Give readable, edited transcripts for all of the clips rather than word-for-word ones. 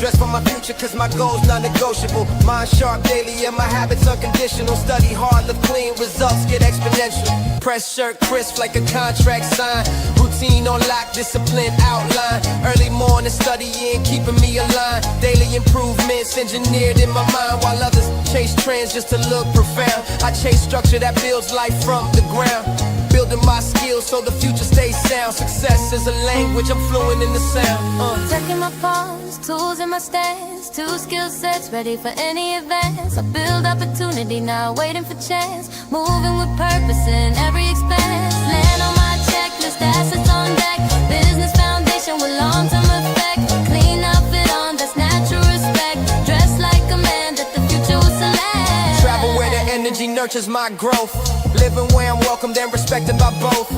dress for my future cause my goals non-negotiable. Mind sharp daily and my habits unconditional. Study hard, live clean, results get exponential. Press shirt crisp like a contract sign. Routine on lock, discipline outline. Early morning studying, keeping me aligned. Daily improvements engineered in my mind. While others chase trends just to look profound, I chase structure that builds life from the ground. Building my skills so the future stays sound. Success is a language, I'm fluent in the sound. Checking my phones, tools in my stance. 2 skill sets ready for any advance. I build opportunity now, waiting for chance. Moving with purpose in every expense. Land on my checklist, assets on deck. Business foundation with long-term effect. Clean outfit on, that's natural respect. Dress like a man that the future will select. Travel where the energy nurtures my growth. Living where I'm welcomed and respected by both.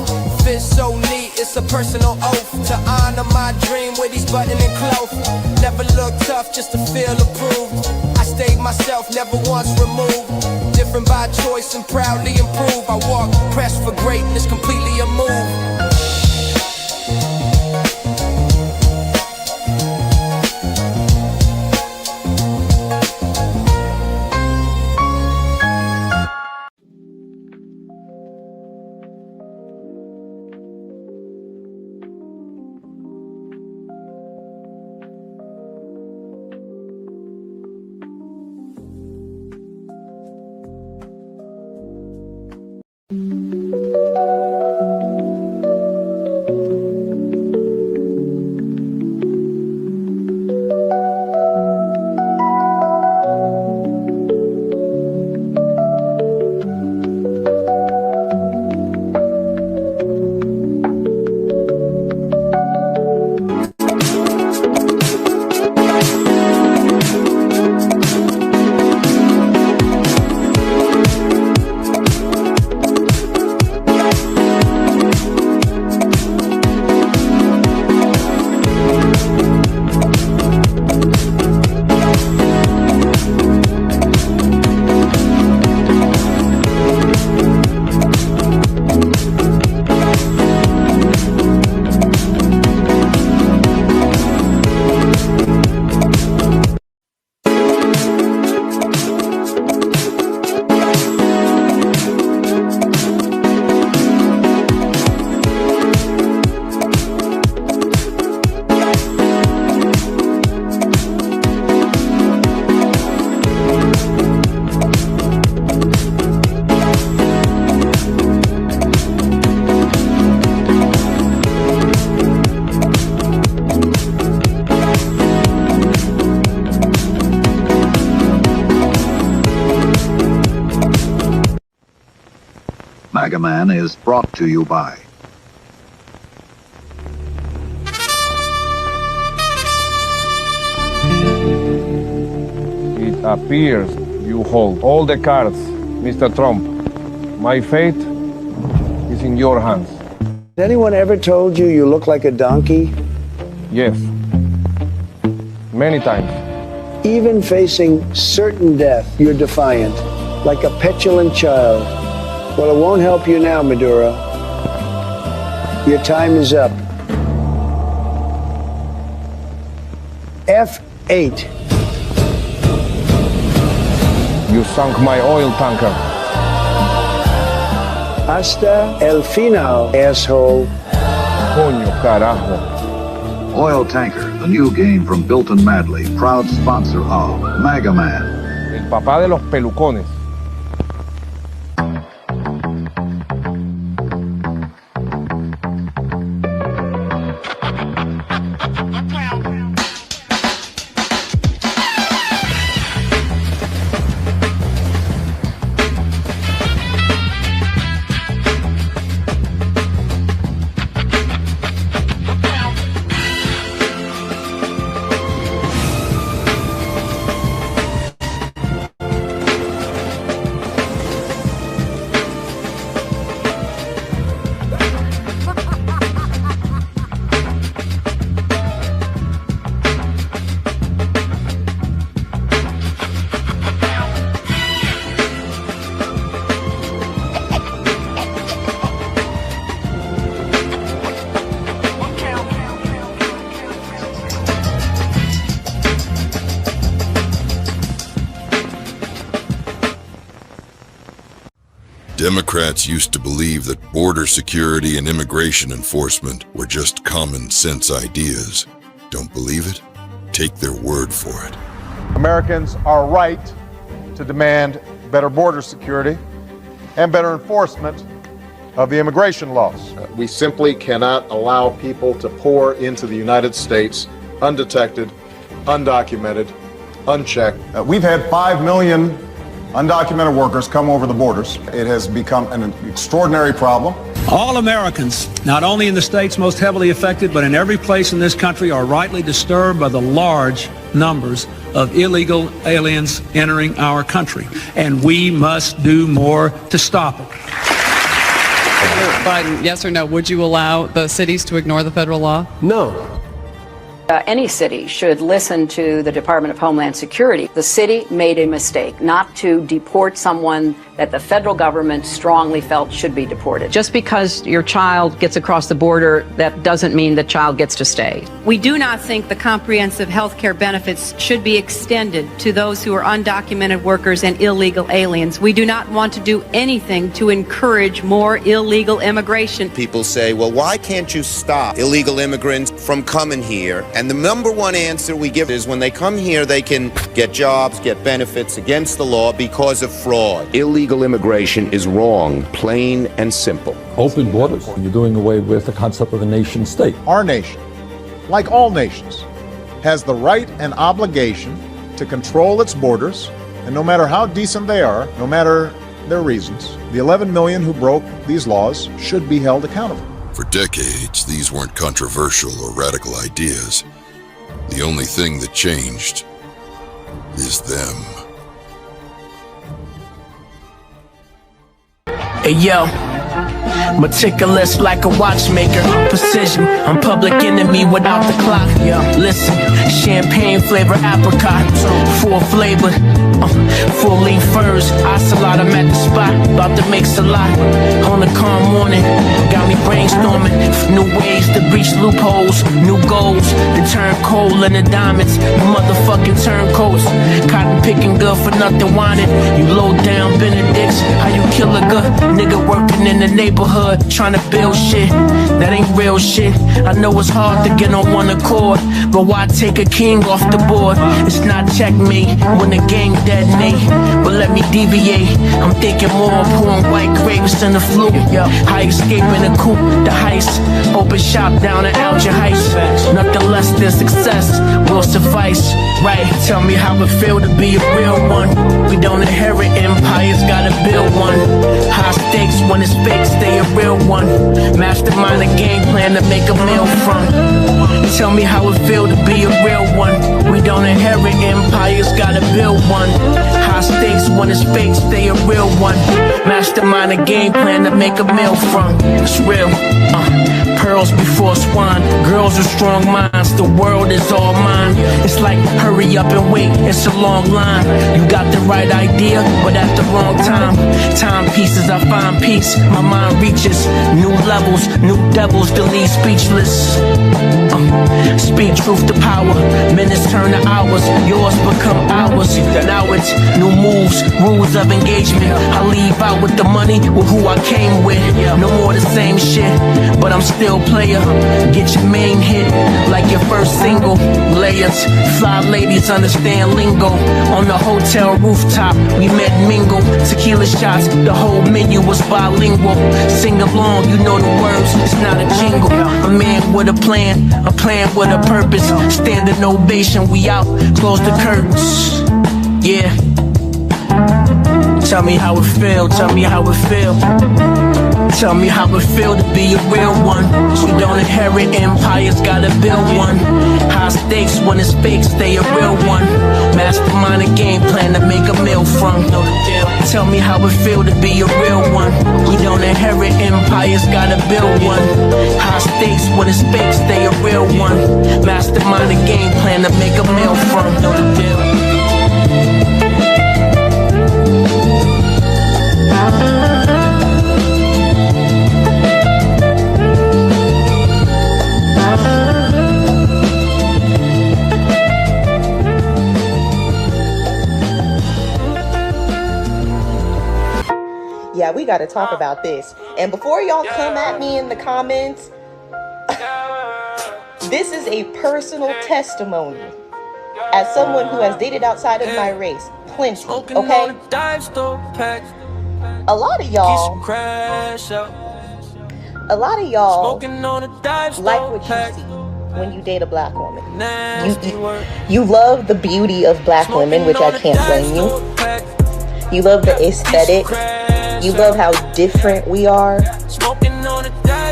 Fit so neat, it's a personal oath. To honor my dream with each button and cloth. Never look tough just to feel approved. I stayed myself, never once removed. Different by choice and proudly improve. I walk pressed for greatness, completely unmoved. Mega Man is brought to you by It appears you hold all the cards, Mr. Trump. My fate is in your hands. Has anyone ever told you you look like a donkey? Yes. Many times. Even facing certain death, you're defiant, like a petulant child. Well, it won't help you now, Maduro. Your time is up. F8. You sunk my oil tanker. Hasta el final, asshole. Coño, carajo. Oil Tanker, the new game from Bilton Madley, proud sponsor of Mega Man. El papá de los pelucones. Democrats used to believe that border security and immigration enforcement were just common sense ideas. Don't believe it? Take their word for it. Americans are right to demand better border security and better enforcement of the immigration laws. We simply cannot allow people to pour into the United States undetected, undocumented, unchecked. We've had 5 million undocumented workers come over the borders. It has become an extraordinary problem. All Americans, not only in the states most heavily affected, but in every place in this country, are rightly disturbed by the large numbers of illegal aliens entering our country. And we must do more to stop it. Biden, yes or no, would you allow the cities to ignore the federal law? No. Any city should listen to the Department of Homeland Security. The city made a mistake not to deport someone that the federal government strongly felt should be deported. Just because your child gets across the border, that doesn't mean the child gets to stay. We do not think the comprehensive health care benefits should be extended to those who are undocumented workers and illegal aliens. We do not want to do anything to encourage more illegal immigration. People say, well, why can't you stop illegal immigrants from coming here? And the number one answer we give is when they come here, they can get jobs, get benefits against the law because of fraud. Illegal immigration is wrong, plain and simple. Open borders. You're doing away with the concept of a nation state. Our nation, like all nations, has the right and obligation to control its borders, and no matter how decent they are, no matter their reasons, the 11 million who broke these laws should be held accountable. For decades, these weren't controversial or radical ideas. The only thing that changed is them. Hey yo, meticulous like a watchmaker, precision, I'm public enemy without the clock. Yo, listen, champagne flavor apricot, full flavored, full leaf furs, ocelot, I'm at the spot, about to make a lot. On a calm morning, got me brainstorming, new ways to breach loopholes, new goals, to turn coal into diamonds, you motherfucking turncoats, cotton picking good for nothing wanted, you low down Benedicts, how you kill a good nigga working in the neighborhood, trying to build shit, that ain't real shit, I know it's hard to get on one accord, but why take a king off the board, it's not checkmate, when the game detonate, but let me deviate, I'm thinking more of pouring white grapes than the flu, how escaping the coupe, the heist, open shop down in Alger Heights, nothing less than success will suffice, right, tell me how it feel to be a real one, we don't inherit empires, gotta build one, high stakes when it's fake, stay a real one, mastermind a game plan to make a meal from, tell me how it feel to be a real one, we don't inherit empires, gotta build one, high stakes when it's fake, stay a real one, mastermind a game plan to make a meal from, it's real, pearls before swine, girls with strong minds, the world is all mine, it's like hurry up and wait, it's a long line, you got the right idea, but at the wrong time, timepieces I find peace, my mind reaches, new levels, new devils to leave speechless, speak truth to power, minutes turn to hours, yours become ours, now it's new moves, rules of engagement, I leave out with the money, with who I came with, no more the same shit, but I'm still player, get your main hit, like your first single, layers, fly ladies understand lingo, on the hotel rooftop, we met mingle, tequila shots, the whole menu was bilingual, sing along, you know the words, it's not a jingle, a man with a plan with a purpose, standing ovation, we out, close the curtains, yeah, tell me how it feel, tell me how it feel, tell me how it feel to be a real one, we don't inherit empires, gotta build one, high stakes when it's fake, stay a real one, mastermind a game plan to make a meal from, know the deal, tell me how it feel to be a real one, we don't inherit empires, gotta build one, high stakes when it's fake, stay a real one, mastermind a game plan to make a meal from, know the deal. Yeah, we got to talk about this. And before y'all come at me in the comments, this is a personal testimony as someone who has dated outside of my race. Plenty, okay? A lot of y'all like what you see when you date a black woman. You love the beauty of black women, which I can't blame you. You love the aesthetic. You love how different we are.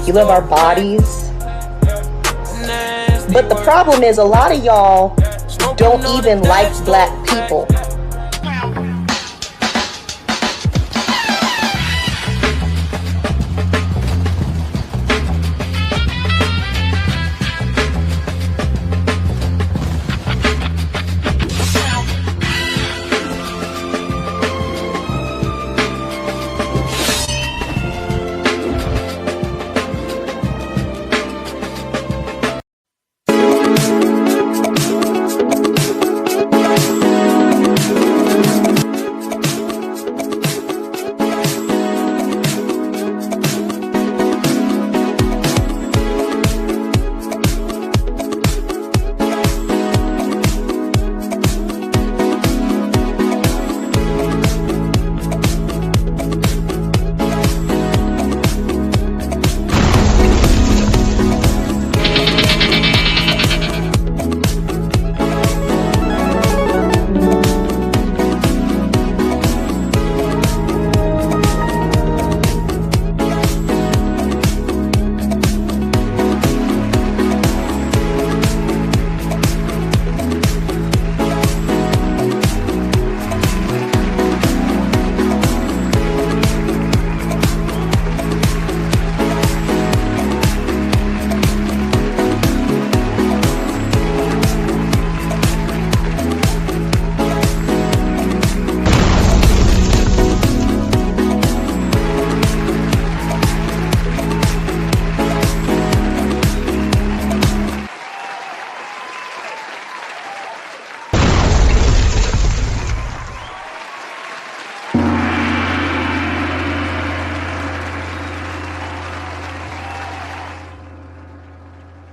You love our bodies. But the problem is a lot of y'all don't even like black people.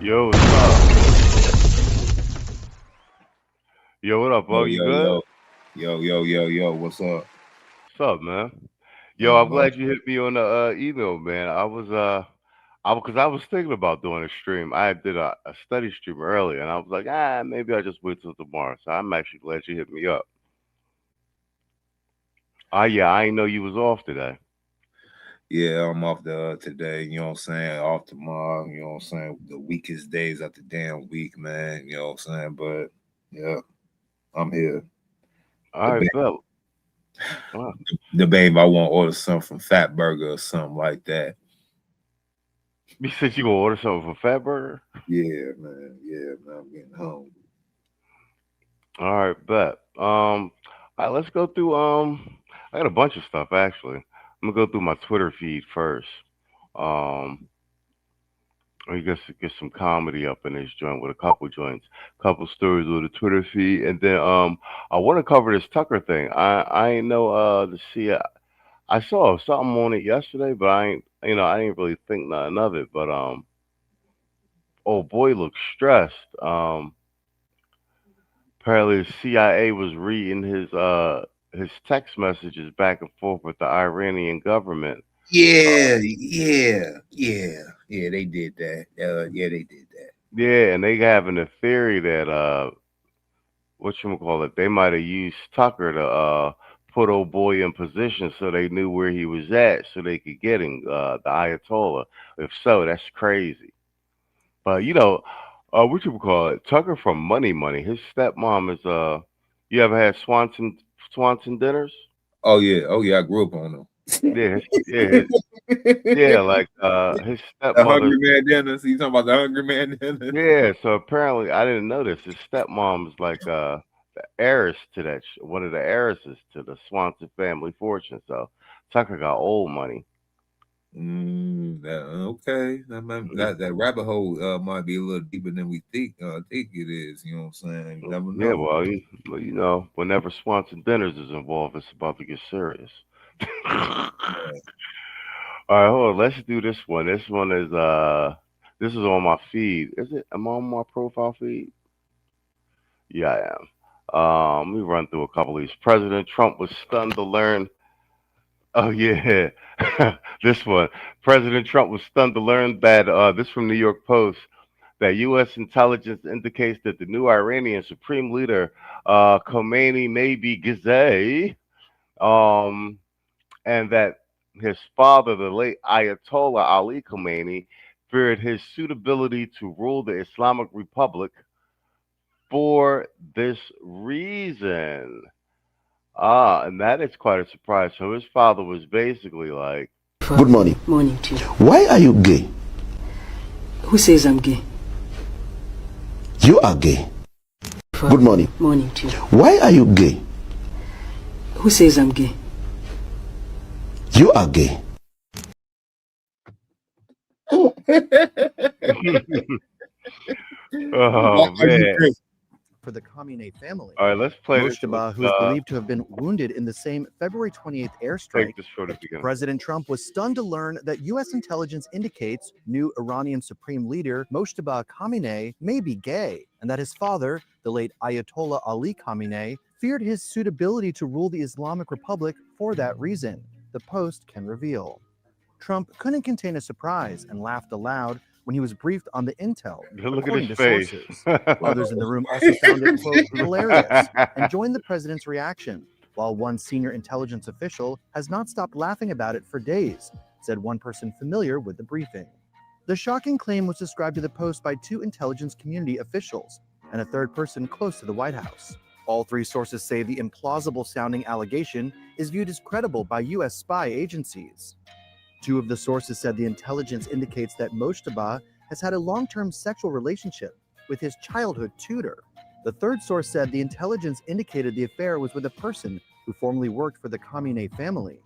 Yo, what's up? Yo, what up, bro? You good? Yo, what's up? What's up, man? Yo, I'm glad you hit me on the email, man. Because I was thinking about doing a stream. I did a study stream earlier, and I was like, maybe I'll just wait till tomorrow. So I'm actually glad you hit me up. Yeah, I didn't know you was off today. Yeah, I'm off today, you know what I'm saying? Off tomorrow, you know what I'm saying? The weakest days of the damn week, man, you know what I'm saying? But yeah, I'm here. All right, Bill. The babe, I want to order something from Fat Burger or something like that. You said you gonna order something from Fat Burger? Yeah, man. I'm getting home. All right, bet. All right, let's go through. I got a bunch of stuff actually. I'm gonna go through my Twitter feed first. I guess get some comedy up in this joint with a couple joints, couple stories with the Twitter feed, and then I want to cover this Tucker thing. I ain't know to see. I saw something on it yesterday, but I didn't really think nothing of it. But old boy looks stressed. Apparently the CIA was reading his text messages back and forth with the Iranian government. Yeah, they did that. Yeah, they did that. Yeah, and they having a theory that whatchamacallit, they might have used Tucker to put old boy in position so they knew where he was at so they could get him, the Ayatollah. If so, that's crazy. But whatchamacallit, Tucker from Money Money, his stepmom is you ever had Swanson dinners? Oh yeah, I grew up on them. Yeah, like his stepmother. The Hungry Man dinners. You talking about the Hungry Man dinners? Yeah, so apparently I didn't know this. His stepmom is like the heiress to that, one of the heiresses to the Swanson family fortune. So Tucker got old money. Okay, that rabbit hole might be a little deeper than we think. Think it is. You know what I'm saying? You never know. Yeah, well, whenever Swanson dinners is involved, it's about to get serious. All right, hold on. Let's do this one. This is on my feed. Is it? Am I on my profile feed? Yeah, I am. Let me run through a couple of these. President Trump was stunned to learn. Oh yeah, this one. President Trump was stunned to learn that this from New York Post that U.S. intelligence indicates that the new Iranian Supreme Leader Khomeini may be Gizeh, and that his father, the late Ayatollah Ali Khomeini, feared his suitability to rule the Islamic Republic for this reason. And that is quite a surprise. So his father was basically like, Good morning. Morning to you. Why are you gay? Who says I'm gay? You are gay. Good morning. Morning to you. Why are you gay? Who says I'm gay? You are gay. oh man. For the 𝐷𝐒 family. All right, let's play Moshtaba, who is believed to have been wounded in the same February 28th airstrike. President Trump was stunned to learn that U.S. intelligence indicates new Iranian Supreme Leader Moshtaba Khamenei may be gay, and that his father, the late Ayatollah Ali Khamenei, feared his suitability to rule the Islamic Republic for that reason, the Post can reveal. Trump couldn't contain a surprise and laughed aloud when he was briefed on the intel, Look according at to his face. sources. Others in the room also found it, quote, hilarious, and joined the president's reaction, while one senior intelligence official has not stopped laughing about it for days, said one person familiar with the briefing. The shocking claim was described to the Post by two intelligence community officials and a third person close to the White House. All three sources say the implausible-sounding allegation is viewed as credible by U.S. spy agencies. Two of the sources said the intelligence indicates that Moshtaba has had a long-term sexual relationship with his childhood tutor. The third source said the intelligence indicated the affair was with a person who formerly worked for the 𝐷𝐒 family.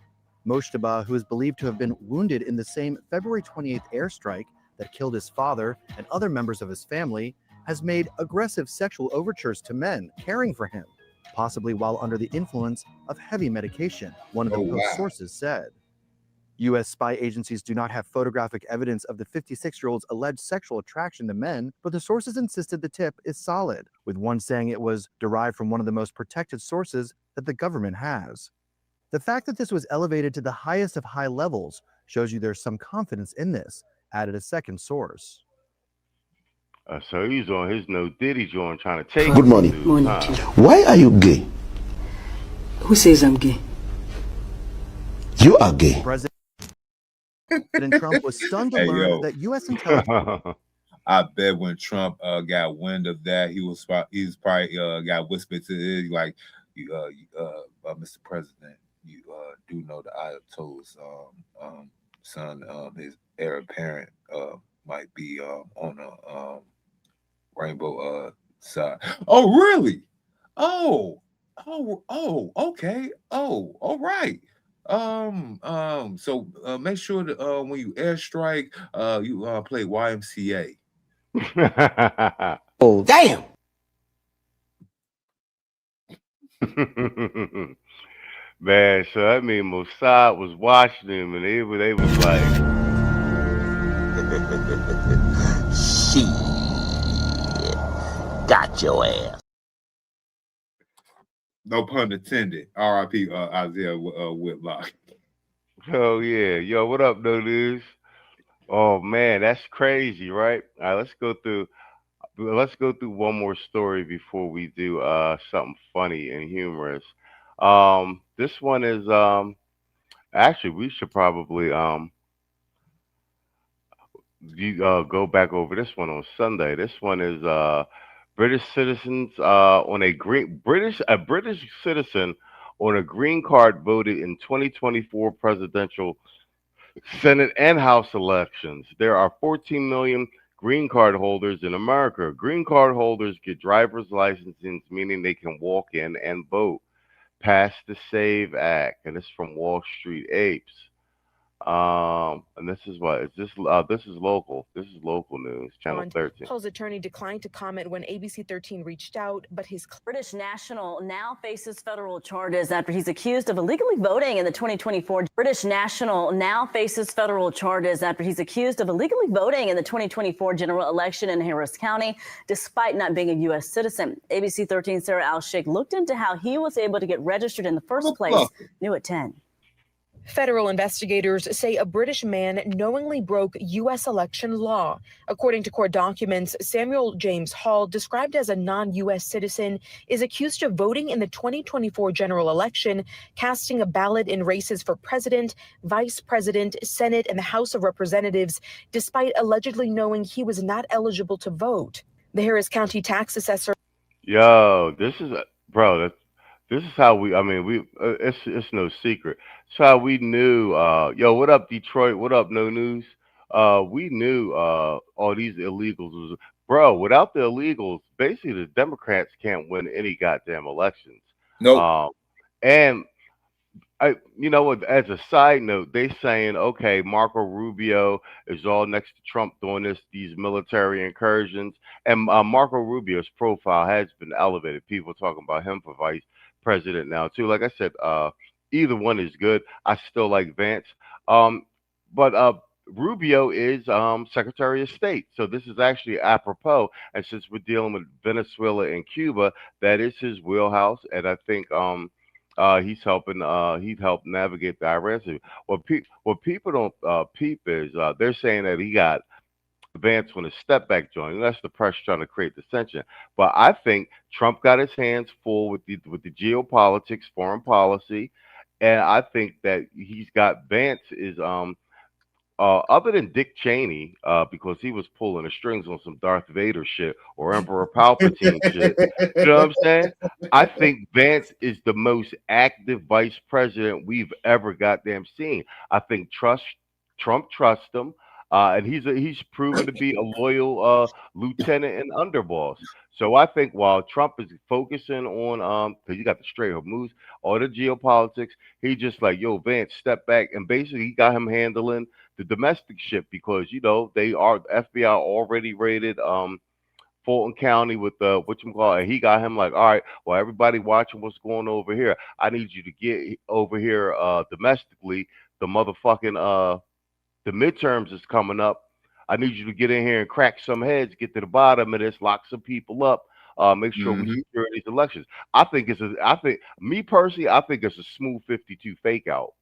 Moshtaba, who is believed to have been wounded in the same February 28th airstrike that killed his father and other members of his family, has made aggressive sexual overtures to men caring for him, possibly while under the influence of heavy medication, one of the Post sources said. U.S. spy agencies do not have photographic evidence of the 56-year-old's alleged sexual attraction to men, but the sources insisted the tip is solid, with one saying it was derived from one of the most protected sources that the government has. The fact that this was elevated to the highest of high levels shows you there's some confidence in this, added a second source. So he's on his no Diddy joint trying to take Good morning. Why are you gay? Who says I'm gay? You are gay. President Trump was stunned to learn that U.S. intelligence. I bet when Trump got wind of that, he's probably got whispered to his like, Mr. President, you do know the Ayatollah's son, his heir apparent, might be on the rainbow side. Oh, really? Oh, okay. Oh, all right. So make sure that when you airstrike, you play YMCA. Oh, damn. Man, so that mean Mossad was watching him, and they was like, "Shit, got your ass." No pun intended. R.I.P. Isaiah Whitlock. Oh yeah, yo, what up, no news? Oh man, that's crazy, right? All right, let's go through one more story before we do something funny and humorous. This one is actually we should probably go back over this one on Sunday. This one is British citizens a British citizen on a green card voted in 2024 presidential, Senate, and House elections. There are 14 million green card holders in America. Green card holders get driver's licenses, meaning they can walk in and vote. Pass the SAVE Act, and it's from Wall Street Apes. And this is what is this? This is local. This is local news. Channel 13. Paul's attorney declined to comment when ABC 13 reached out, but his British national now faces federal charges after he's accused of illegally voting in the 2024. British national now faces federal charges after he's accused of illegally voting in the 2024 general election in Harris County, despite not being a U.S. citizen. ABC 13's Sarah Al-Sheikh looked into how he was able to get registered in the first place. New at 10. Federal investigators say a British man knowingly broke U.S. election law. According to court documents, Samuel James Hall, described as a non-U.S. citizen, is accused of voting in the 2024 general election, casting a ballot in races for president, vice president, Senate, and the House of Representatives, despite allegedly knowing he was not eligible to vote. The Harris County tax assessor. Yo, this is bro. This is how we. I mean, it's no secret. It's how we knew. Yo, what up, Detroit? What up, No News? We knew all these illegals was, bro. Without the illegals, basically the Democrats can't win any goddamn elections. No. And you know what? As a side note, they saying, okay, Marco Rubio is all next to Trump doing these military incursions, and Marco Rubio's profile has been elevated. People talking about him for vice president now too. Like I said, either one is good. I still like Vance, but Rubio is Secretary of State, so this is actually apropos. And since we're dealing with Venezuela and Cuba, that is his wheelhouse, and I think he's helping. He'd help navigate the Iran situation. What people don't peep is they're saying that he got Vance on a step back joint. And that's the press trying to create dissension. But I think Trump got his hands full with the geopolitics, foreign policy, and I think that he's got Vance is other than Dick Cheney, because he was pulling the strings on some Darth Vader shit or Emperor Palpatine shit. You know what I'm saying? I think Vance is the most active vice president we've ever goddamn seen. I think Trump trusts him. And he's proven to be a loyal lieutenant and underboss. So I think while Trump is focusing on because you got the Strait of Hormuz, all the geopolitics, he just like, yo, Vance, step back, and basically he got him handling the domestic shit because the FBI already raided Fulton County with and he got him like, all right, well, everybody watching what's going on over here. I need you to get over here domestically. The motherfucking the midterms is coming up. I need you to get in here and crack some heads, get to the bottom of this, lock some people up, make sure we secure these elections. I think me personally, I think it's a smooth 52 fake out.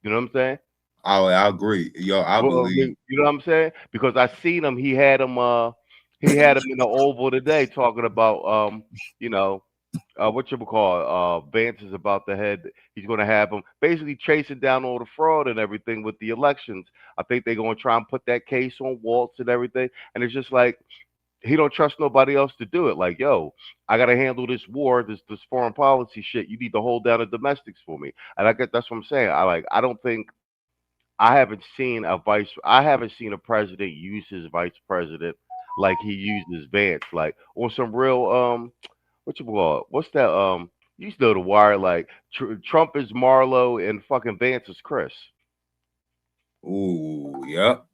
You know what I'm saying? I agree. Yo, I believe. You know what I'm saying? Because I seen him. He had him in the Oval today talking about Vance is about to head. He's going to have him basically chasing down all the fraud and everything with the elections. I think they're going to try and put that case on Waltz and everything. And it's just like he don't trust nobody else to do it. Like, yo, I got to handle this war, this foreign policy shit. You need to hold down the domestics for me. And that's what I'm saying. I haven't seen a president use his vice president like he uses Vance, like on some real what's that? You know the wire, like Trump is Marlo and fucking Vance is Chris. Ooh, yep.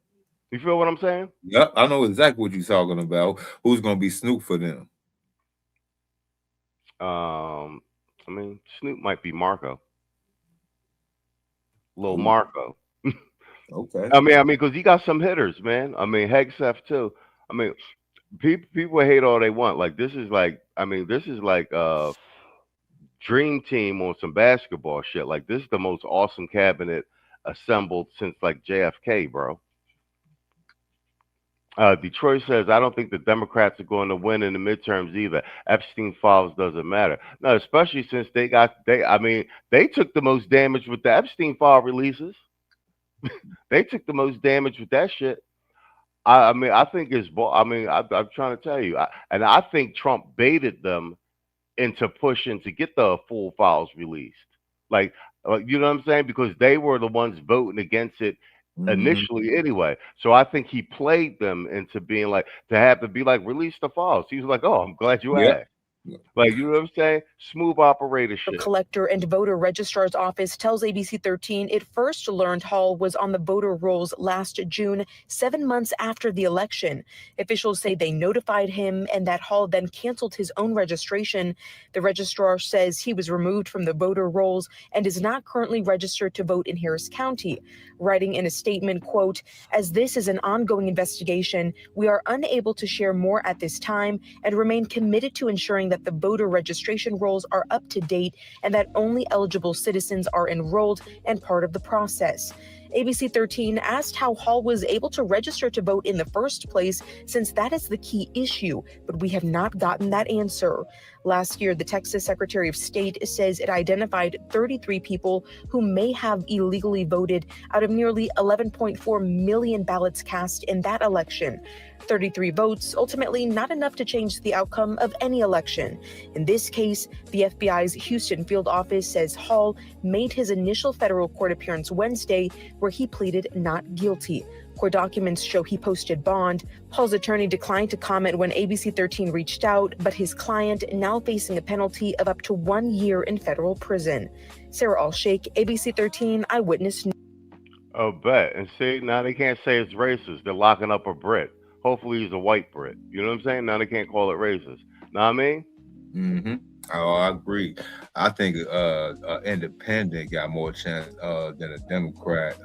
You feel what I'm saying? Yep, I know exactly what you're talking about. Who's gonna be Snoop for them? Snoop might be Marco. Lil Marco. Okay. I mean, because he got some hitters, man. I mean, Hegseth too. I mean, people hate all they want. Like this is like dream team on some basketball shit. Like this is the most awesome cabinet assembled since like JFK, bro. Detroit says, I don't think the Democrats are going to win in the midterms either. Epstein files doesn't matter. No, especially since they took the most damage with the Epstein file releases. They took the most damage with that shit. I'm trying to tell you, I think Trump baited them into pushing to get the full files released. Like, you know what I'm saying? Because they were the ones voting against it initially anyway. So I think he played them into being like, to have to be like, release the files. He was like, oh, I'm glad you asked. Like, you know what I'm saying? Smooth operator shit. Collector and Voter Registrar's Office tells ABC 13 it first learned Hall was on the voter rolls last June, 7 months after the election. Officials say they notified him and that Hall then canceled his own registration. The registrar says he was removed from the voter rolls and is not currently registered to vote in Harris County. Writing in a statement, quote, "As this is an ongoing investigation, we are unable to share more at this time and remain committed to ensuring that the voter registration rolls are up to date and that only eligible citizens are enrolled and part of the process." ABC 13 asked how Hall was able to register to vote in the first place, since that is the key issue, but we have not gotten that answer. Last year, the Texas Secretary of State says it identified 33 people who may have illegally voted out of nearly 11.4 million ballots cast in that election. 33 votes, ultimately not enough to change the outcome of any election. In this case, the FBI's Houston field office says Hall made his initial federal court appearance Wednesday, where he pleaded not guilty. Court documents show he posted bond. Hall's attorney declined to comment when ABC 13 reached out, but his client now facing a penalty of up to 1 year in federal prison. Sarah Al-Sheikh, ABC 13 Eyewitness News. Oh, bet. And see, now they can't say it's racist. They're locking up a Brit. Hopefully he's a white Brit. You know what I'm saying? Now they can't call it racist. Know what I mean? Mm-hmm. Oh, I agree. I think independent got more chance than a Democrat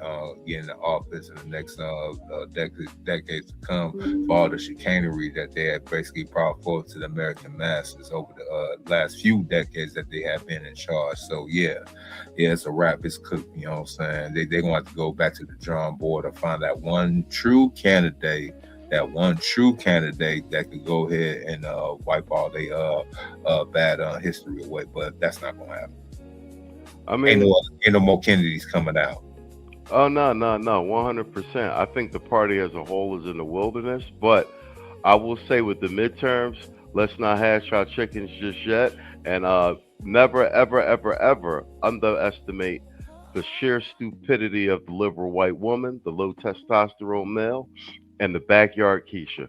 getting the office in the next decades to come for all the chicanery that they have basically brought forth to the American masses over the last few decades that they have been in charge. So yeah, it's a wrap. It's cooked. You know what I'm saying? They're going to have to go back to the drawing board to find that one true candidate that could go ahead and wipe all their bad history away, but that's not gonna happen. I mean, ain't no more Kennedys coming out. Oh no, 100%. I think the party as a whole is in the wilderness, but I will say with the midterms, let's not hash our chickens just yet, and never, ever underestimate the sheer stupidity of the liberal white woman, the low testosterone male, and the backyard Keisha.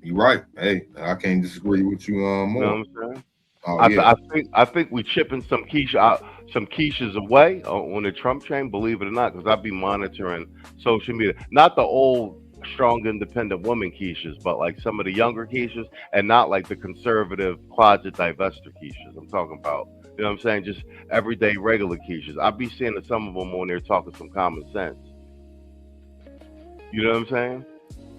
You're right. Hey, I can't disagree with you more. You know what I'm saying? Oh, yeah. I think we chipping some Keishas away on the Trump train. Believe it or not, because I be monitoring social media. Not the old, strong, independent woman Keishas, but like some of the younger Keishas, and not like the conservative closet divester Keishas. I'm talking about. You know what I'm saying? Just everyday regular Keishas. I be seeing some of them on there talking some common sense. You know what I'm saying?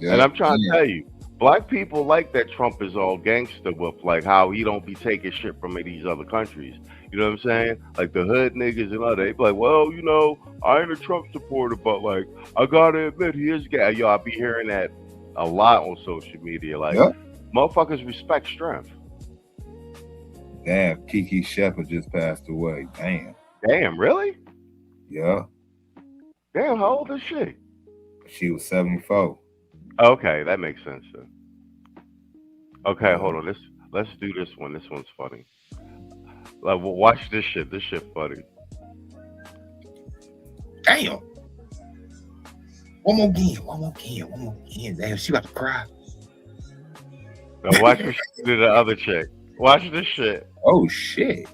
Yeah. And I'm trying to tell you, black people like that Trump is all gangster with, like how he don't be taking shit from these other countries. You know what I'm saying? Like the hood niggas and all that. They be like, well, you know, I ain't a Trump supporter, but like, I gotta admit, he is gay. Yo, I be hearing that a lot on social media. Like, motherfuckers respect strength. Damn, Kiki Shepard just passed away. Damn, really? Yeah. Damn, how old is she? She was 74. Okay, that makes sense then. Okay, hold on. Let's do this one. This one's funny. Like, watch this shit. This shit funny. Damn. One more again. Damn, she about to cry. Now watch what she do to the other chick. Watch this shit. Oh shit.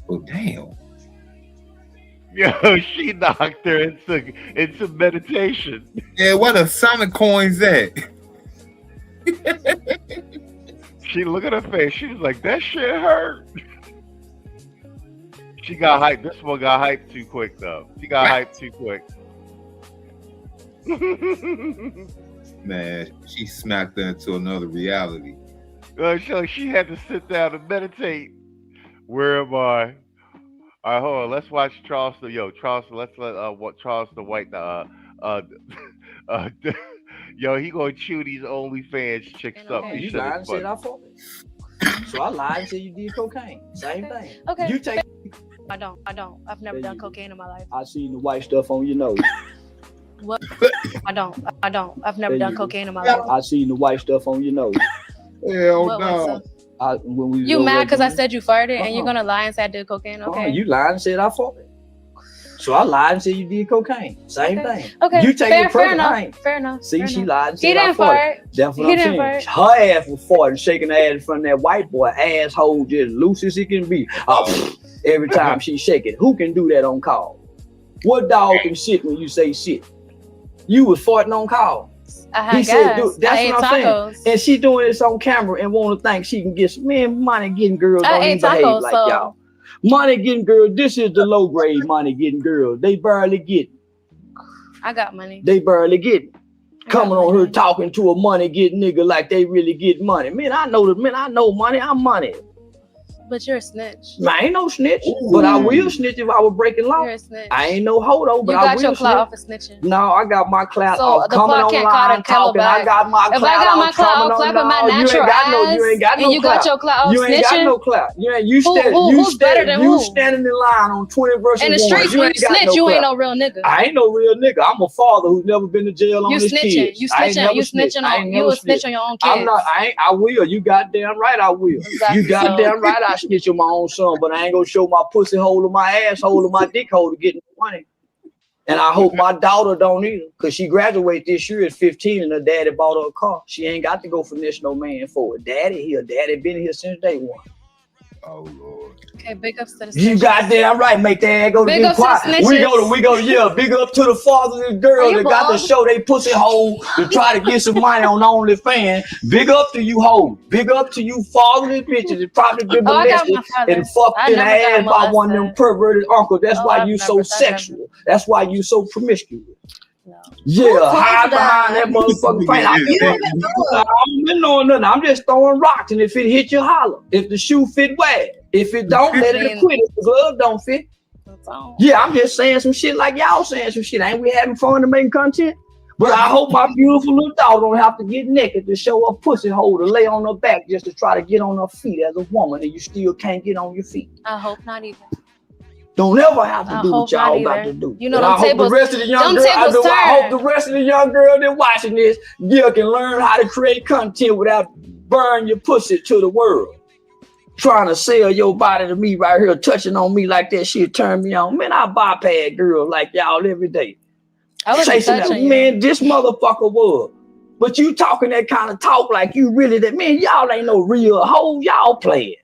Oh damn. Yo, she knocked her into meditation. Yeah, what a Sonic coin's that? She look at her face. She was like, that shit hurt. She got hyped. This one got hyped too quick, though. She got hyped too quick. Man, she smacked her into another reality. She had to sit down and meditate. Where am I? All right, hold on. Let's watch Charleston. Yo, Charleston. Let's let Charleston White. Yo, he gonna chew these OnlyFans chicks up. You lied and said I fought it. So I lied and said you did cocaine. Same thing. Okay. You take. I don't. I've never done cocaine in my life. I seen the white stuff on your nose. What? I don't. I've never done cocaine in my life. I seen the white stuff on your nose. Hell no. You mad because I said you farted and you're gonna lie and say I did cocaine? Okay. You lied and said I fought it. So I lied and said you did cocaine. Same thing. Okay. You take it fair personal. enough. Fair enough. See, fair she enough. lied and He said I didn't fought. fart. That's what He I'm didn't saying. fart. Her ass was farting, shaking her ass in front of that white boy, asshole just loose as it can be. Every time she shake it. Who can do that on call? What dog can shit when you say shit? You was farting on call. He said, that's what I'm saying. And she doing this on camera and want to think she can get some money getting girls don't even behave like y'all. Money getting girls, this is the low grade money getting girls. They barely get it. I got money. They barely get it. Coming on here talking to a money getting nigga like they really get money. Man, I know money, I'm money. But you're a snitch. I ain't no snitch, but I will snitch if I was breaking law. You're a snitch. I ain't no hoe though, but You I will got your clout off of snitch. snitching. No, I got my clout So off the coming clout can't online talking. I got my if clout I got my off clout coming off clapping on. my No, you natural ain't got no, ass, you ain't got no and you clout. got your clout off You ain't got snitching? no clout. You Who's better than you who? standing in line on 20 versus In the 1. streets, You when ain't you got snitch, you ain't clout. no real nigga. I ain't no real nigga. I'm a father who's never been to jail on You his snitching. kids. You I ain't snitching. never You snitched. snitching I on. ain't You never a snitch on your own kids. I'm not. I will. You goddamn right. I will. Exactly, You goddamn right. I snitch on my own son, but I ain't gonna show my pussy hole or my asshole or my dick hole to get money. And I hope my daughter don't either, cause she graduated this year at 15, and her daddy bought her a car. She ain't got to go finesse no man for it. Daddy here. Daddy been here since day one. Oh Lord. Okay, big ups to the snitches. You goddamn right, make that ass go to Big be ups to quiet. the We go, yeah, big up to the fathers and girls that got to show they pussy hole to try to get some money on OnlyFans. Big up to you hoes. Big up to you fatherless bitches that probably been molested and fucked in the ass by one of them perverted uncles. That's why you so sexual. That's why you so promiscuous. Yeah, hide behind that motherfucking paint. I'm not knowing nothing. I'm just throwing rocks, and if it hit you, holler. If the shoe fit, wear it. If it don't, let it quit. If the glove don't fit, yeah, I'm just saying some shit like y'all saying some shit. Ain't we having fun to make content? But I hope my beautiful little dog don't have to get naked to show her pussy hole to lay on her back just to try to get on her feet as a woman, and you still can't get on your feet. I hope not either. Don't ever have to do what y'all got to do. You know, and I hope the rest of the young girls, I hope the rest of the young girls that watching this, you can learn how to create content without burning your pussy to the world. Trying to sell your body to me right here, touching on me like that shit turn me on. Man, I bypass girls like y'all every day. I was touching man, this motherfucker was. But you talking that kind of talk like you really that, man, y'all ain't no real hoe, y'all playing.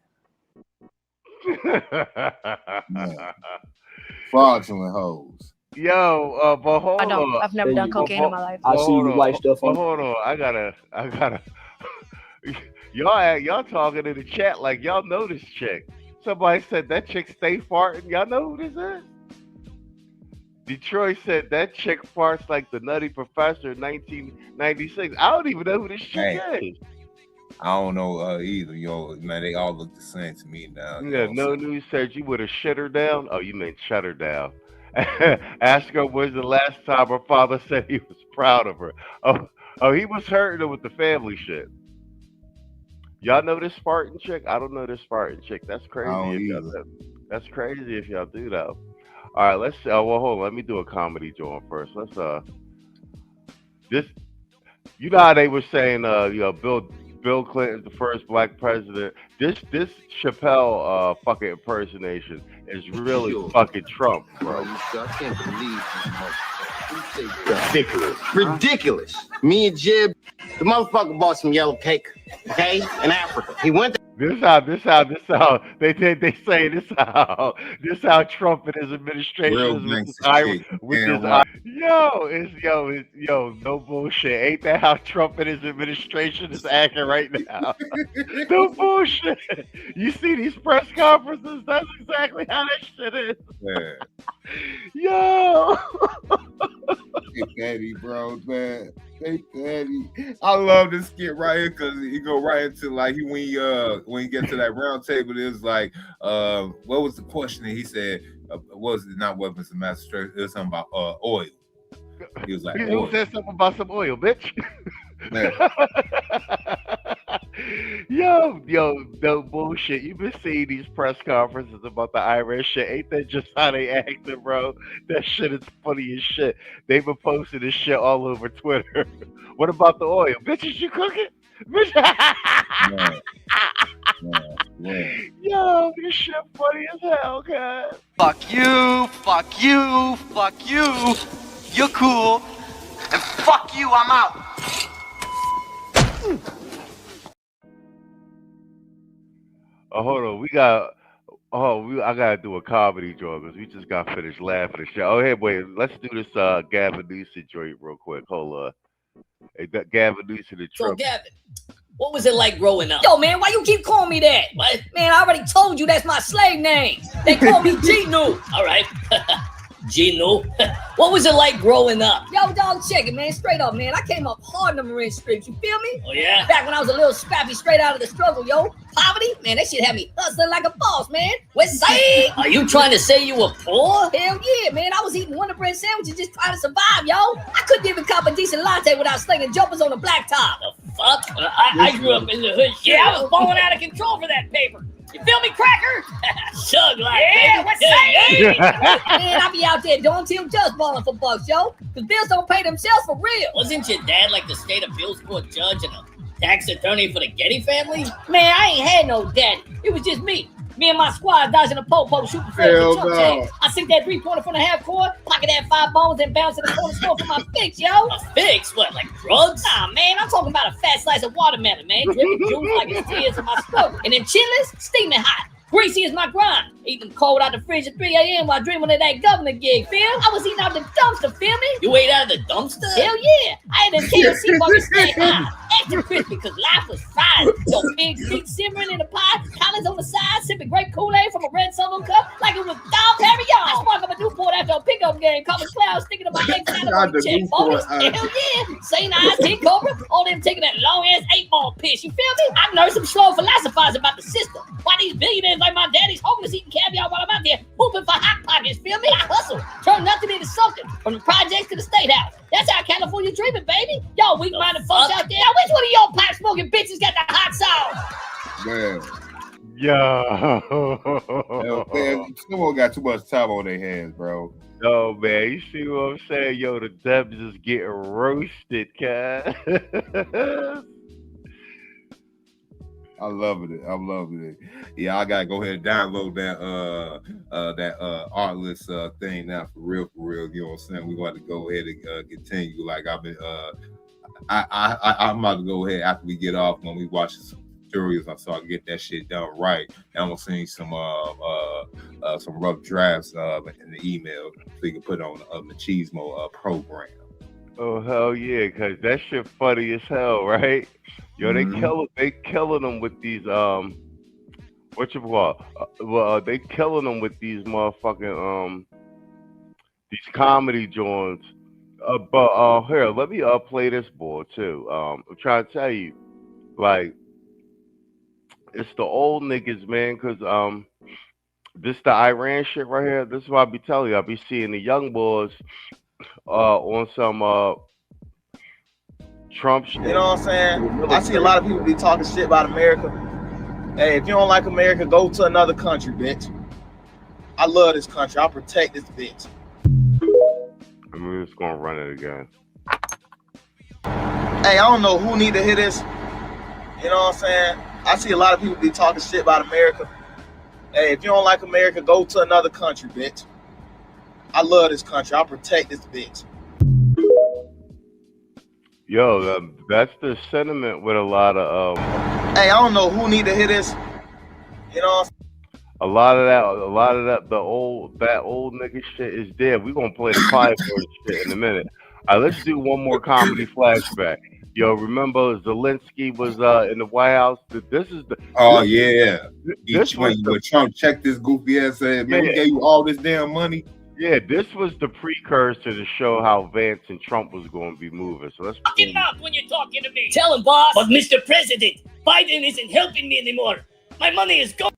Fraudulent hoes. Yo, but hold on. I've never done cocaine in my life. I see you white stuff on. Hold on. I gotta. Y'all talking in the chat like y'all know this chick. Somebody said that chick stay farting. Y'all know who this is? Detroit said that chick farts like the Nutty Professor in 1996. I don't even know who this chick is. I don't know either, yo. Man, they all look the same to me now. Yeah, no news said you would have shut her down. Oh, you meant shut her down. Ask her when's the last time her father said he was proud of her. Oh, he was hurting her with the family shit. Y'all know this Spartan chick? I don't know this Spartan chick. That's crazy. That's crazy if y'all do though. All right, let's. Well, hold on. Let me do a comedy joint first. Let's. This. You know how they were saying, Bill Clinton's the first black president. This Chappelle fucking impersonation is really fucking Trump, bro. I can't believe this. Ridiculous. Me and Jib, the motherfucker bought some yellow cake, okay, in Africa. He went to This how they say this how Trump and his administration is with this yo, no bullshit. Ain't that how Trump and his administration is acting right now? No bullshit. You see these press conferences? That's exactly how that shit is. Yeah. Yo. Hey, Daddy, bro, man. Hey, Daddy. I love this skit right here because he go right into like when you get to that round table, it's like, what was the question? And he said, what was it? Not weapons of mass destruction. It was something about oil. He was like, you said something about some oil, bitch. Yo, no bullshit. You been seeing these press conferences about the IRS shit. Ain't that just how they acting, bro? That shit is funny as shit. They've been posting this shit all over Twitter. What about the oil? Bitches, you cooking? Bitch. Yo, this shit funny as hell, guys. Fuck you, fuck you, fuck you. You're cool. And fuck you, I'm out. Oh, hold on. I gotta do a comedy joke because we just got finished laughing and shit. Oh, hey, wait. Let's do this Gavin Newsom joint real quick. Hold on. Hey, Gavin Newsom the So, Trump. Gavin, what was it like growing up? Yo, man, why you keep calling me that? What? Man, I already told you that's my slave name. They call me Genu. All right. Genu. What was it like growing up? Yo, dog, check it, man. Straight up, man. I came up hard in the Marine streets. You feel me? Oh, yeah? Back when I was a little scrappy straight out of the struggle, yo. Poverty? Man, that shit had me hustling like a boss, man. West Side. Are you trying to say you were poor? Hell yeah, man. I was eating Wonder Bread sandwiches just trying to survive, yo. I couldn't even cop a decent latte without slinging jumpers on the blacktop. The fuck? I grew up in the hood. Yeah, I was balling out of control for that paper. You feel me, Cracker? Sug like, yeah, what's that? Man, I be out there doing till just balling for bucks, yo. Because bills don't pay themselves for real. Wasn't your dad like the state appeals court judge and a tax attorney for the Getty family? Man, I ain't had no daddy. It was just me. Me and my squad dodging a po-po shooting for the Trump tag. I sink that three-pointer from the half court, pocket that 5 bones, and bounce to the corner store for my fix, yo. A fix? What, like drugs? Nah, man, I'm talking about a fat slice of watermelon, man. Dripping juice like it's tears in my stomach. And then chilies, steaming hot. Greasy is my grind. Eating cold out the fridge at 3 a.m. while dreaming of that governor gig, feel? I was eating out the dumpster, feel me? You ate out of the dumpster? Hell yeah. I had a KFC bucket stay high. Extra crispy because life was fried. So big feet simmering in the pot, collars on the side, sipping grape Kool-Aid from a red solo cup like it was Dom Perignon. I sparked up a Newport after a pickup game, covered clouds sticking to my neck out of my check. Bonus? Hell yeah. St. Eyes, King Cobra, all them taking that long-ass 8-ball piss. You feel me? I nursed some slow philosophizing about the system. Why these billionaires like my daddy's homeless eating caviar while I'm out there hooping for hot pockets, feel me? I hustle, turn nothing into something, from the projects to the state house. That's how California dreaming, baby. Y'all weak-minded folks out there. Now, which one of y'all pipe-smoking bitches got the hot sauce? Man. Yo. Man, someone got too much time on their hands, bro. Yo, man, you see what I'm saying? Yo, the Debs is getting roasted, cat. I'm loving it. I'm loving it. Yeah, I gotta go ahead and download that Artless thing now for real. You know what I'm saying? We want to go ahead and continue. Like I've been, I'm about to go ahead after we get off when we watch some stories, so I can get that shit done right. And I'm gonna send you some rough drafts in the email so you can put on the Machismo program. Oh hell yeah, cause that shit funny as hell, right? Yo, they killing them with these what you call? They killing them with these motherfucking these comedy joints. But here, let me play this boy too. I'm trying to tell you, like, it's the old niggas, man, cause this the Iran shit right here. This is what I be telling you. I be seeing the young boys on some Trump shit. You know what I'm saying? I see a lot of people be talking shit about America. Hey, if you don't like America, go to another country, bitch. I love this country. I'll protect this bitch. I'm just gonna run it again. Hey, I don't know who need to hear this. You know what I'm saying? I see a lot of people be talking shit about America. Hey, if you don't like America, go to another country, bitch. I love this country. I'll protect this bitch. Yo, that's the sentiment with a lot of Hey, I don't know who need to hear this. You know what I'm saying? a lot of that that old nigga shit is dead. We gonna play the Clive shit in a minute. All right, let's do one more comedy flashback. Yo, remember Zelensky was in the White House? This is the when Trump checked this goofy ass said, man, we gave you all this damn money. Yeah, this was the precursor to show how Vance and Trump was going to be moving. So let's fucking mouth when you're talking to me. Tell him, boss. But Mr. President, Biden isn't helping me anymore. My money is gone.